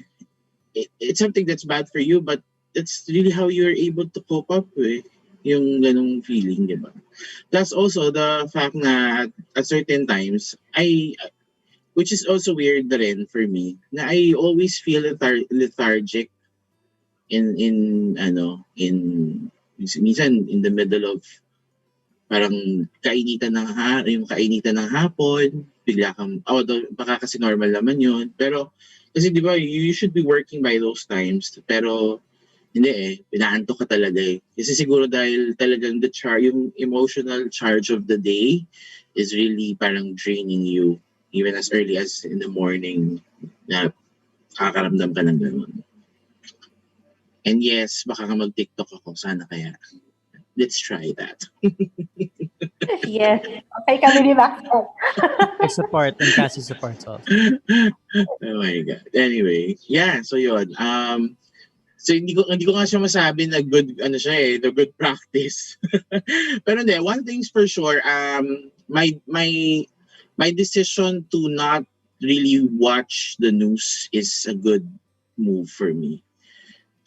it's something that's bad for you, but it's really how you're able to cope up with yung ganong feeling, di ba? Plus also the fact na at certain times, which is also weird rin for me, na I always feel lethargic minsan in the middle of parang kainitan ng hapon, bigla kang, baka kasi normal naman yun. Pero kasi di ba, you should be working by those times, pero hindi pinaantok ka talaga Kasi siguro dahil talagang yung emotional charge of the day is really parang draining you even as early as in the morning na kakaramdam ka ng ganun. And yes, baka ka mag-TikTok ako. Sana kaya. Let's try that. Yes. Okay kami ni Maxwell. I support and Cassie supports also. Oh my God. Anyway, yeah. So yun. So hindi ko nga siya masabi na good the good practice. Pero hindi, one thing's for sure, my decision to not really watch the news is a good move for me.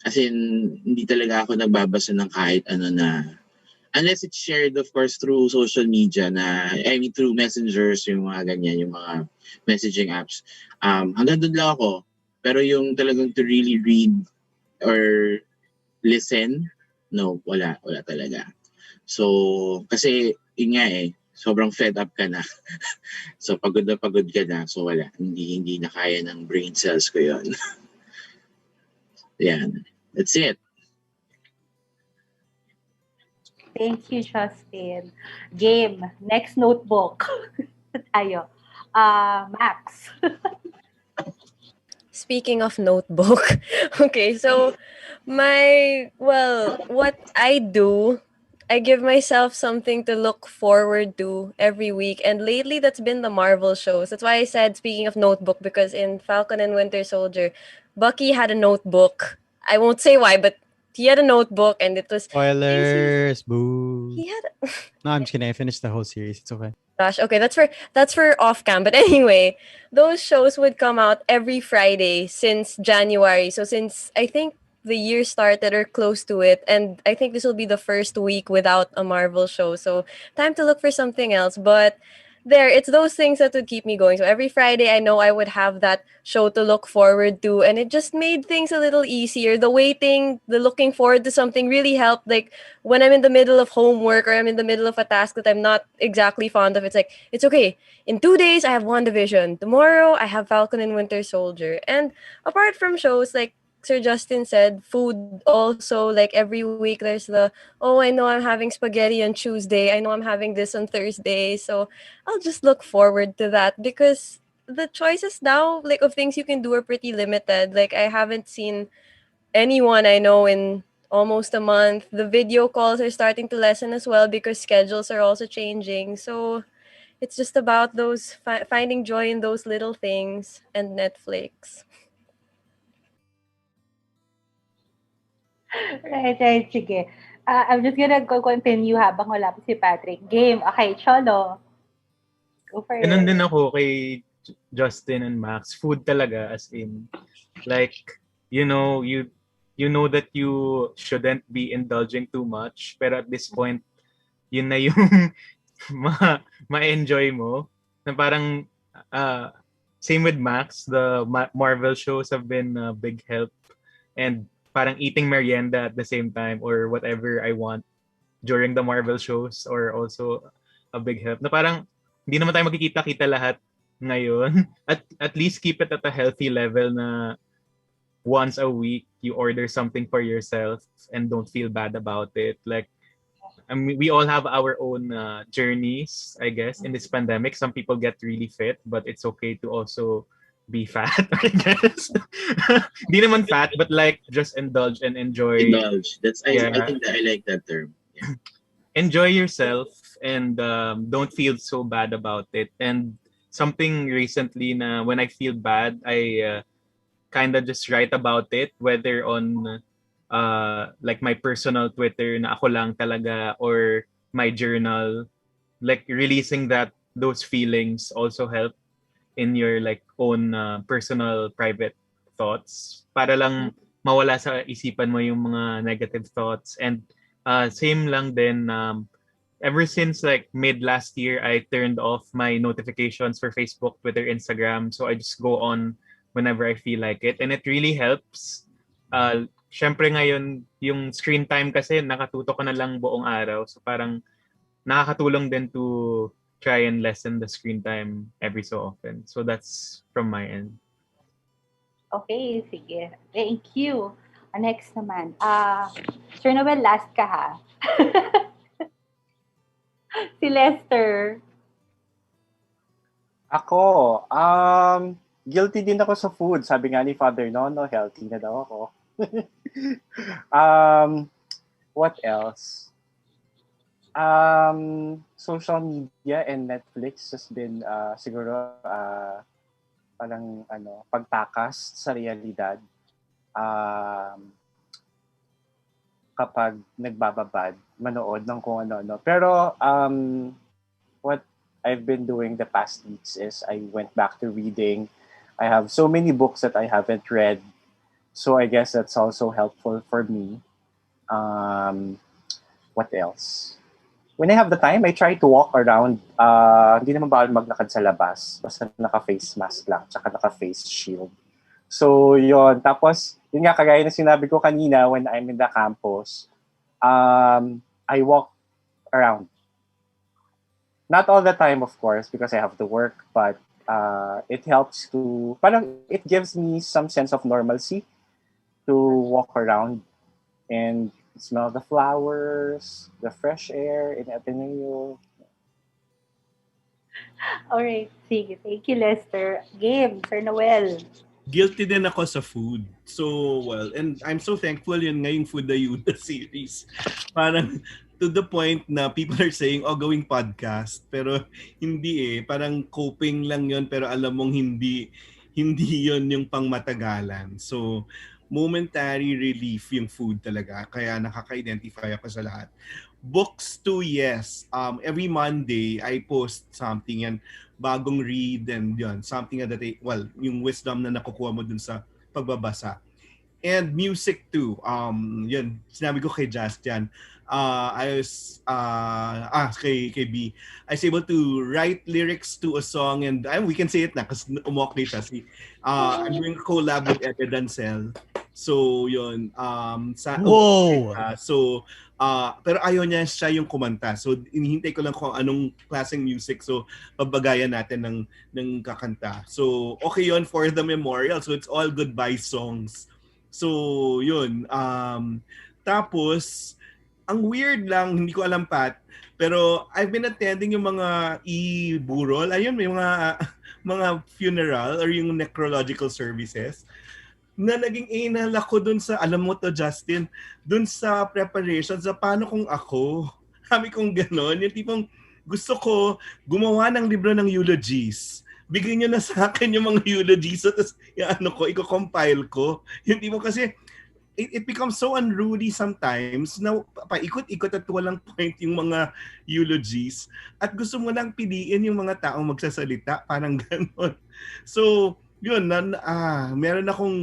As in, hindi talaga ako nagbabasa ng kahit na unless it's shared of course through social media through messengers, yung mga ganyan, yung mga messaging apps. Hanggang doon lang ako. Pero yung talagang to really read or listen, no, wala talaga. So, kasi yun nga sobrang fed up ka na. So, pagod ka na. So, wala. Hindi na kaya ng brain cells ko yun. Yan. That's it. Thank you, Justin. Game. Next notebook. Tayo. Max. Speaking of notebook, okay, so what I do, I give myself something to look forward to every week. And lately, that's been the Marvel shows. That's why I said, speaking of notebook, because in Falcon and Winter Soldier, Bucky had a notebook. I won't say why, but he had a notebook and it was... Spoilers, boo. He had... No, I'm just kidding. I finished the whole series. It's okay. Gosh, okay, that's for off cam. But anyway, those shows would come out every Friday since January. So since I think the year started or close to it, and I think this will be the first week without a Marvel show. So time to look for something else. But it's those things that would keep me going. So every Friday, I know I would have that show to look forward to, and it just made things a little easier. The waiting, the looking forward to something really helped. Like when I'm in the middle of homework or I'm in the middle of a task that I'm not exactly fond of, it's like, it's okay. In 2 days, I have WandaVision. Tomorrow, I have Falcon and Winter Soldier. And apart from shows, like Sir Justin said, food also, like every week there's I know I'm having spaghetti on Tuesday. I know I'm having this on Thursday. So I'll just look forward to that because the choices now, like of things you can do are pretty limited. Like I haven't seen anyone I know in almost a month. The video calls are starting to lessen as well because schedules are also changing. So it's just about those finding joy in those little things and Netflix. Right. Sige. I'm just gonna go continue habang wala pa si Patrick. Game. Okay, Cholo. Go for Ganun it. din ako kay Justin and Max. Food talaga, as in, like, you know, you know that you shouldn't be indulging too much, pero at this point, yun na yung ma-enjoy mo. Na parang, same with Max, the Marvel shows have been a big help. And parang eating merienda at the same time or whatever I want during the Marvel shows or also a big help. Na parang, hindi naman tayo magkikita-kita lahat ngayon. At least keep it at a healthy level na once a week you order something for yourself and don't feel bad about it. Like, I mean, we all have our own journeys, I guess, in this pandemic. Some people get really fit, but it's okay to also be fat, I guess. Di naman fat, but like just indulge and enjoy. Indulge. I think that I like that term. Yeah. Enjoy yourself and don't feel so bad about it. And something recently na when I feel bad, I kind of just write about it, whether on like my personal Twitter na ako lang talaga or my journal. Like releasing those feelings also help in your like own personal private thoughts para lang mawala sa isipan mo yung mga negative thoughts. And same lang din, ever since like mid last year, I turned off my notifications for Facebook, Twitter, Instagram. So I just go on whenever I feel like it. And it really helps. Syempre ngayon, yung screen time kasi nakatutok ka na lang buong araw. So parang nakakatulong din to try and lessen the screen time every so often. So that's from my end. Okay, sige. Thank you. Next naman. Sir Noel, last ka ha. Si Lester. Ako, guilty din ako sa food. Sabi nga ni Father Nono, healthy na daw ako. What else? Social media and Netflix has been siguro parang pagtakas sa realidad kapag nagbababad, manood ng kung ano-ano. Pero what I've been doing the past weeks is I went back to reading. I have so many books that I haven't read. So I guess that's also helpful for me. What else? When I have the time, I try to walk around. Hindi naman bawal maglakad sa labas. Basta naka-face mask lang, tsaka naka-face shield. So, yun. Tapos, yun nga, kagaya na sinabi ko kanina when I'm in the campus, I walk around. Not all the time, of course, because I have to work, but it helps to, parang it gives me some sense of normalcy to walk around and smell the flowers, the fresh air in Ateneo. Alright, sige. Thank you, Lester. Game, Sir Noel. Guilty din ako sa food. So, well, and I'm so thankful yun ngayong Food Ayuda series. Parang to the point na people are saying, gawing podcast. Pero hindi eh. Parang coping lang yun. Pero alam mong hindi yun yung pangmatagalan. So, momentary relief yung food talaga. Kaya nakaka-identify ako sa lahat. Books too, yes. Every Monday, I post something yan. Bagong read and yun. Something that yung wisdom na nakukuha mo dun sa pagbabasa. And music too. Yun, sinabi ko kay Justin. I was kay B. I was able to write lyrics to a song and we can say it na kasi umokay siya. I'm doing a collab with Ete Dancel. So yun. Whoa! Pero ayaw niya siya yung kumanta. So inihintay ko lang kung anong klaseng music. So pabagayan natin ng kakanta. So okay yun for the memorial. So it's all goodbye songs. So yun. Tapos ang weird lang, hindi ko alam Pat, pero I've been attending yung mga e-burol. Ayun, may mga funeral or yung necrological services. na naging inal ako dun sa, alam mo to Justin, dun sa preparation, sa paano kung ako. Sabi kong gano'n, yung tipong gusto ko gumawa ng libro ng eulogies. Bigyan nyo na sa akin yung mga eulogies, so, tapos yung ano ko, i-compile ko. Yung tipong kasi, it becomes so unruly sometimes na paikot-ikot at walang point yung mga eulogies at gusto mo lang piliin yung mga taong magsasalita, parang gano'n. So, yun, meron akong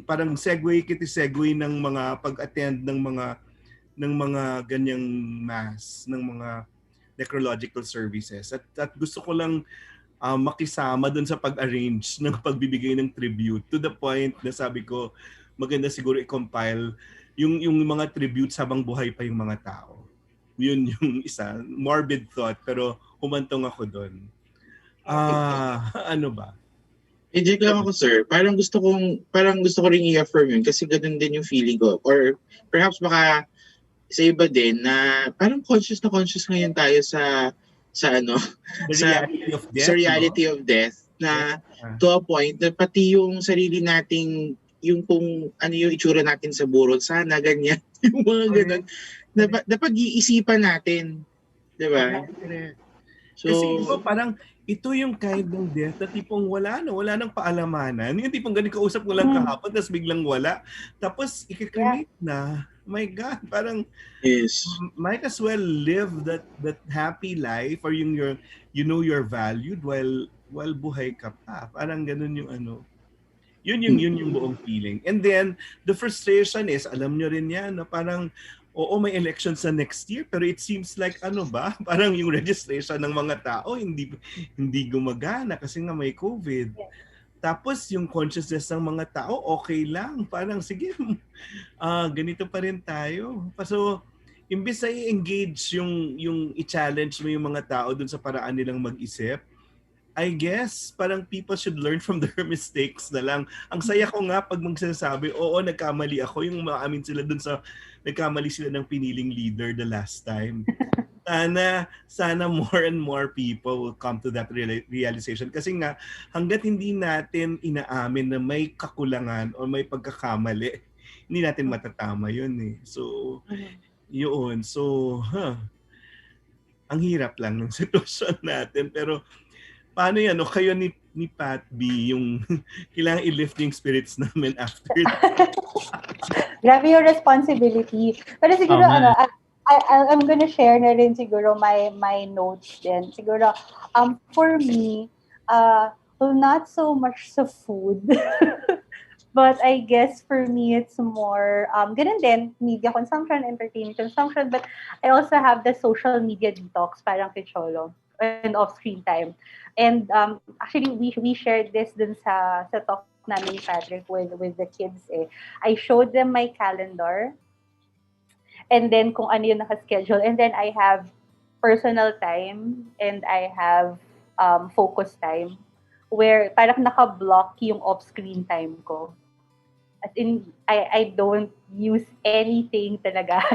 parang segue ng mga pag-attend ng mga ganyang mass, ng mga necrological services. At gusto ko lang makisama dun sa pag-arrange ng pagbibigay ng tribute to the point na sabi ko, maganda siguro i-compile yung mga tributes habang buhay pa yung mga tao. Yun yung isa, morbid thought, pero humantong ako doon. Ano ba? Eject lang ako, sir. Parang gusto ko ring i-affirm yun kasi ganun din yung feeling ko. Or perhaps baka sa iba din na parang conscious ngayon tayo sa reality of death na to a point na pati yung sarili nating yung kung ano yung itsura natin sa burol, sana ganyan, yung mga ganun, na pag-iisipan natin. Diba? So, kasi iba parang ito yung kind ng death na tipong wala nang paalamanan. Yung tipong ganun kausap mo lang kahapon, tapos biglang wala. Tapos i-cremate na. My God, parang yes. Might as well live that happy life or you know you're valued while buhay ka pa. Parang ganun yung ano. Yun yung buong feeling. And then the frustration is, alam nyo rin yan, na parang oo, may election sa next year, pero it seems like parang yung registration ng mga tao hindi gumagana kasi nga may COVID. Tapos yung consciousness ng mga tao, okay lang. Parang sige, ganito pa rin tayo. So, imbis na i-engage yung i-challenge mo yung mga tao dun sa paraan nilang mag-isip, I guess, parang people should learn from their mistakes na lang. Ang saya ko nga pag magsasabi, oo, nagkamali ako. Yung maamin sila dun sa, nagkamali sila ng piniling leader the last time. Sana more and more people will come to that realization. Kasi nga, hanggat hindi natin inaamin na may kakulangan o may pagkakamali, hindi natin matatama yun eh. So, yun. So, ang hirap lang ng sitwasyon natin. Pero, paano yan? O kayo ni Pat B, yung kailangan i-lift yung spirits namin after that. Grabe yung responsibility. Pero siguro, I'm gonna share na rin siguro my notes din. Siguro, for me, well, not so much sa food. But I guess for me, it's more, ganun din, media consumption, entertainment consumption, but I also have the social media detox, parang kicholo, and off-screen time. And actually, we shared this dun sa talk namin ni Patrick with the kids. I showed them my calendar, and then kung ano yung naka-schedule, and then I have personal time, and I have focus time, where parang naka-block yung off-screen time ko. As in, I don't use anything talaga.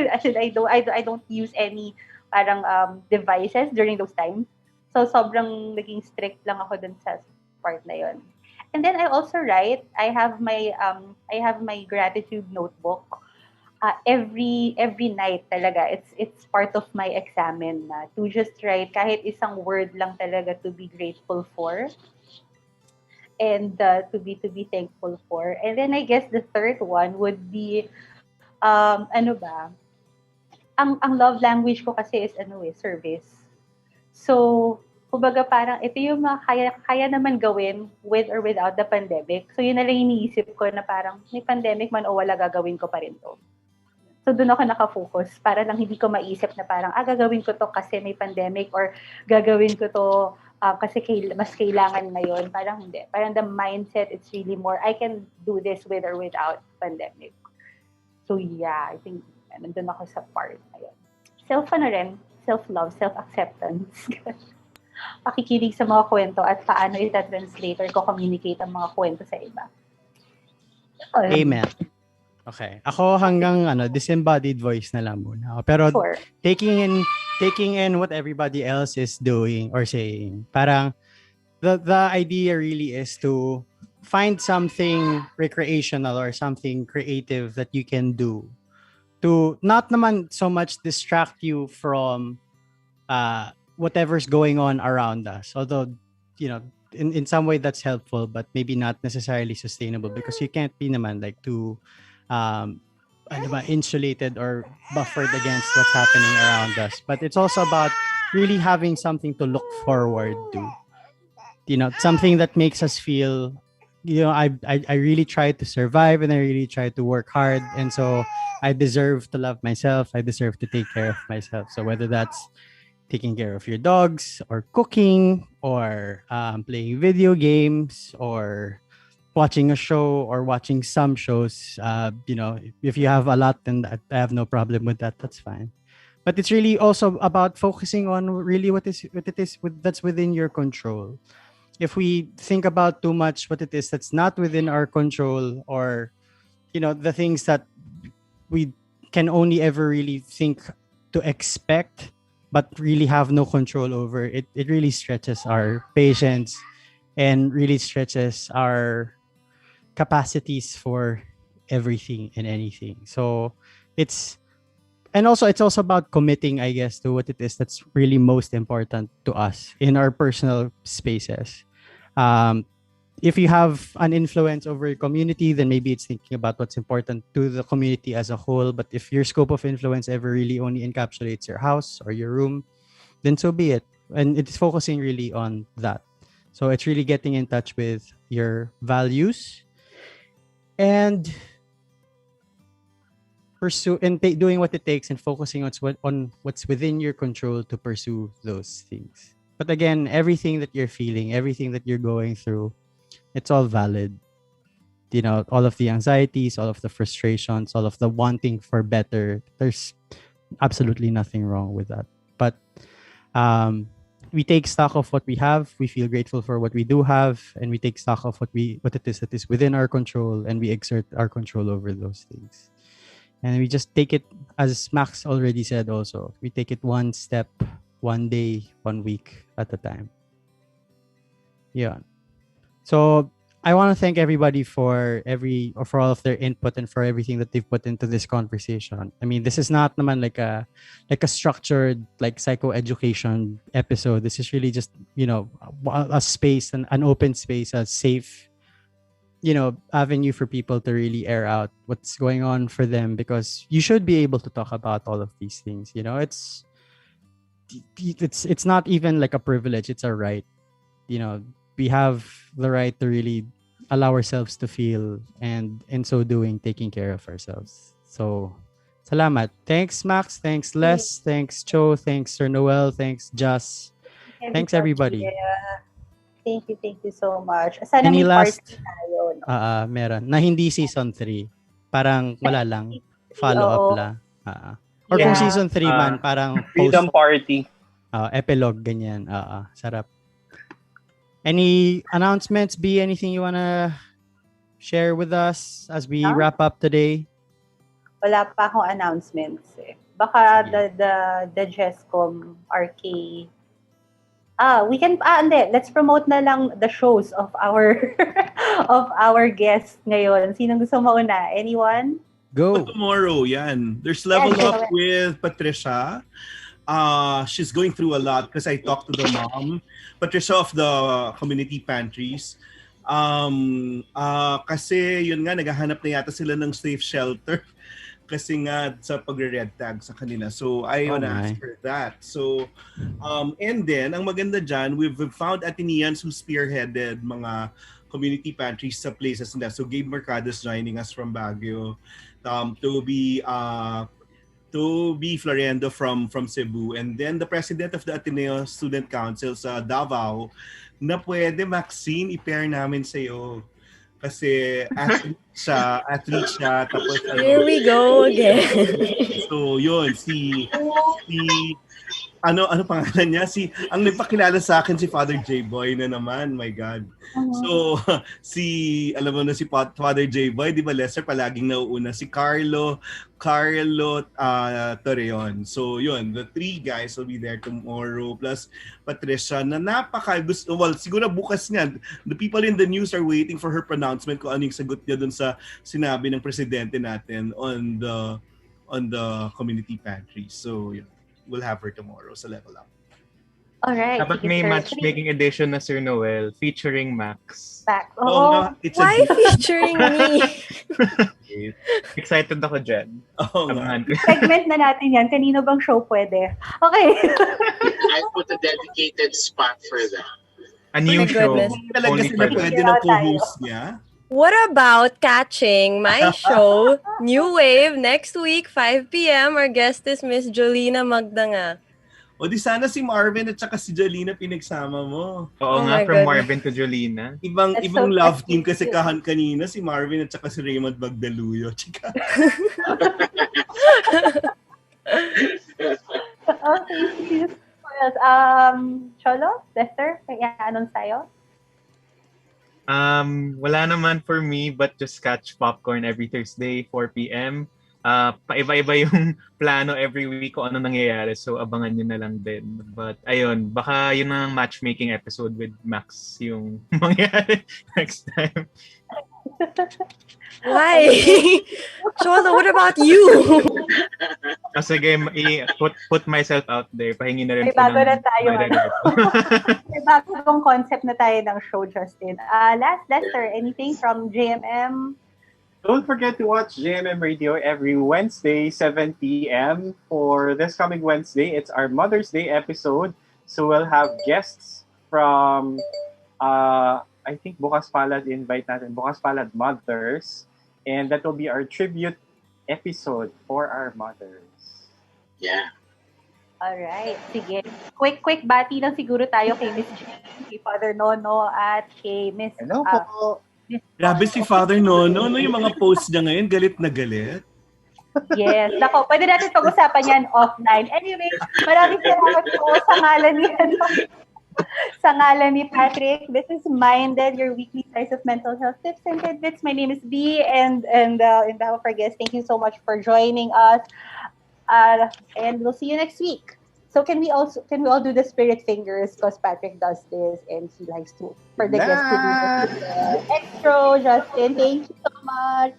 As in, I don't use any parang devices during those times. So sobrang naging strict lang ako dun sa part na yon. And then I also write. I have my gratitude notebook. Every night talaga. It's part of my examen na to just write kahit isang word lang talaga to be grateful for. And to be thankful for. And then I guess the third one would be ang love language ko kasi is service. So kumbaga parang ito yung kaya naman gawin with or without the pandemic. So yun na lang iniisip ko na parang may pandemic man o wala, gagawin ko pa rin to. So doon ako nakafocus para lang hindi ko maisip na parang gagawin ko to kasi may pandemic or gagawin ko to kasi mas kailangan ngayon. Parang hindi. Parang the mindset, it's really more, I can do this with or without pandemic. So yeah, I think nandun ako sa part na yun. Self-love, self-acceptance. Pakikinig sa mga kwento at paano ita-translate or ko-communicate ang mga kwento sa iba. Amen. Okay. Ako hanggang disembodied voice na lang muna. Pero sure. taking in what everybody else is doing or saying. Parang the idea really is to find something recreational or something creative that you can do to not naman so much distract you from whatever's going on around us. Although, in some way that's helpful, but maybe not necessarily sustainable because you can't be naman like too um, insulated or buffered against what's happening around us. But it's also about really having something to look forward to. Something that makes us feel, I really tried to survive and I really tried to work hard. And so I deserve to love myself. I deserve to take care of myself. So whether that's taking care of your dogs or cooking or playing video games or watching a show or watching some shows, if you have a lot, then I have no problem with that. That's fine. But it's really also about focusing on really what it is that's within your control. If we think about too much what it is that's not within our control, or the things that we can only ever really think to expect but really have no control over, it really stretches our patience and really stretches our capacities for everything and anything. So it's also about committing, I guess, to what it is that's really most important to us in our personal spaces. If you have an influence over your community, then maybe it's thinking about what's important to the community as a whole. But if your scope of influence ever really only encapsulates your house or your room, then so be it. And it's focusing really on that. So it's really getting in touch with your values and pursue and doing what it takes and focusing on what's within your control to pursue those things. But again, everything that you're feeling, everything that you're going through, it's all valid. All of the anxieties, all of the frustrations, all of the wanting for better, there's absolutely nothing wrong with that. But we take stock of what we have, we feel grateful for what we do have, and we take stock of what it is that is within our control, and we exert our control over those things. And we just take it, as Max already said also, we take it one step, one day, 1 week at a time. Yeah. So I want to thank everybody for all of their input and for everything that they've put into this conversation. I mean, this is not naman like a structured like psychoeducation episode. This is really just, a space, an open space, a safe, avenue for people to really air out what's going on for them, because you should be able to talk about all of these things. It's not even like a privilege, it's a right. We have the right to really allow ourselves to feel, and in so doing, taking care of ourselves. So salamat. Thanks Max, thanks Les, thanks Cho, thanks Sir Noel, thanks Jas, thanks everybody. Thank you so much. Sana Any may last party tayo, no? meron na hindi season 3, parang wala lang, follow up lang. Or kung season 3 man, parang freedom party, epilogue, ganyan. Sarap. Any announcements, B? Anything you wanna share with us as we wrap up today? Wala pa akong announcements eh. Baka the jescom RK. We can hindi. Let's promote na lang the shows of our of our guests ngayon. Sinong gusto mauna? Anyone? Go. Tomorrow, yan. There's Level Up with Patricia. She's going through a lot because I talked to the mom, Patricia of the community pantries. Kasi yun nga, naghahanap na yata sila ng safe shelter kasi nga sa pagre-red tag sa kanila. So I wanna ask her that. So and then ang maganda dyan, we've found Ateneans who spearheaded mga community pantries sa places nila. So Gabe Mercado's joining us from Baguio. Toby Floriendo from Cebu, and then the president of the Ateneo Student Council sa Davao, na pwede, Maxine, i-pair namin sa'yo. Kasi athlete siya. Tapos, here we go again. So, yun, si ano pangalan niya? Ang nagpakilala sa akin si Father J-Boy na naman, my God. So, alam mo na si Father J-Boy, di ba Lester, palaging nauuna. Si Carlo Torreon. So, yun, the 3 guys will be there tomorrow. Plus, Patricia, na siguro bukas nga, the people in the news are waiting for her pronouncement kung ano yung sagot niya dun sa sinabi ng presidente natin on the community pantry. So, yun. We'll have her tomorrow sa Level Up. Alright. Dapat may matchmaking edition na Sir Noel featuring Max. Oh, why featuring me? Excited ako dyan. Segment na natin yan. Kanino bang show pwede? Okay. I put a dedicated spot for that. A new show. Talaga sila pwede ng co-host niya. What about catching my show, New Wave, next week, 5 p.m. Our guest is Miss Jolina Magdanga. O di sana si Marvin at saka si Jolina pinagsama mo. Oo nga, from Marvin to Jolina. Ibang love team kasi kanina, si Marvin at saka si Raymond Magdaluyo. Chika. Okay. Cholo, Lester, kaya anong sayo? Wala naman for me but just catch Popcorn every Thursday, 4 p.m. Paiba-iba yung plano every week kung ano nangyayari. So, abangan nyo na lang din. But, ayun, baka yun ang matchmaking episode with Max yung mangyayari next time. Why? Cholo, what about you? Sige, put myself out there. Pahingi na rin May bago na tayo. May bagong concept na tayo ng show, Justin. Lester, anything from JMM? Don't forget to watch JMM Radio every Wednesday, 7 p.m. For this coming Wednesday, it's our Mother's Day episode. So we'll have guests from, I think Bukas Palad, invite natin Bukas Palad mothers. And that will be our tribute episode for our mothers. Yeah. Alright, sige. Quick bati lang siguro tayo kay Miss Jane, kay Father Nono, at kay Miss... Hello po. Grabe si Father Nono. Ano yung mga posts niya ngayon? Galit na galit? Yes. Nako, pwede natin pag-usapan yan offline. Anyway, maraming salamat po sa ngalan ni sa ngalan ni Patrick. This is MindEd, your weekly slice of mental health tips and tidbits. My name is B, and in behalf of our guests, thank you so much for joining us. And we'll see you next week. So can we all do the spirit fingers, because Patrick does this and he likes to for the guests to do this. Extra, Justin. Thank you so much.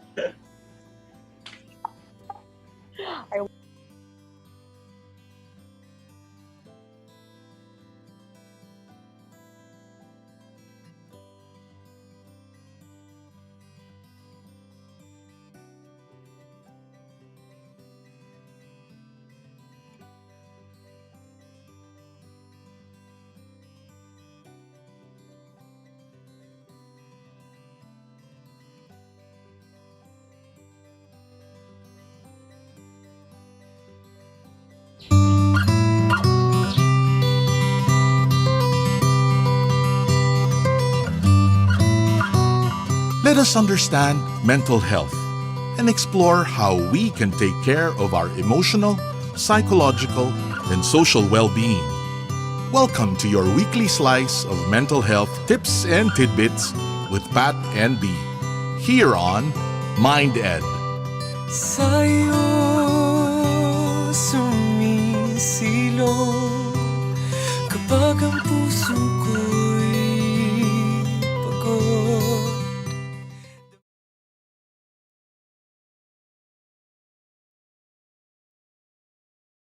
Let us understand mental health and explore how we can take care of our emotional, psychological, and social well-being. Welcome to your weekly slice of mental health tips and tidbits with Pat and B, here on MindEd. Sa'yo sumisilong kapag ang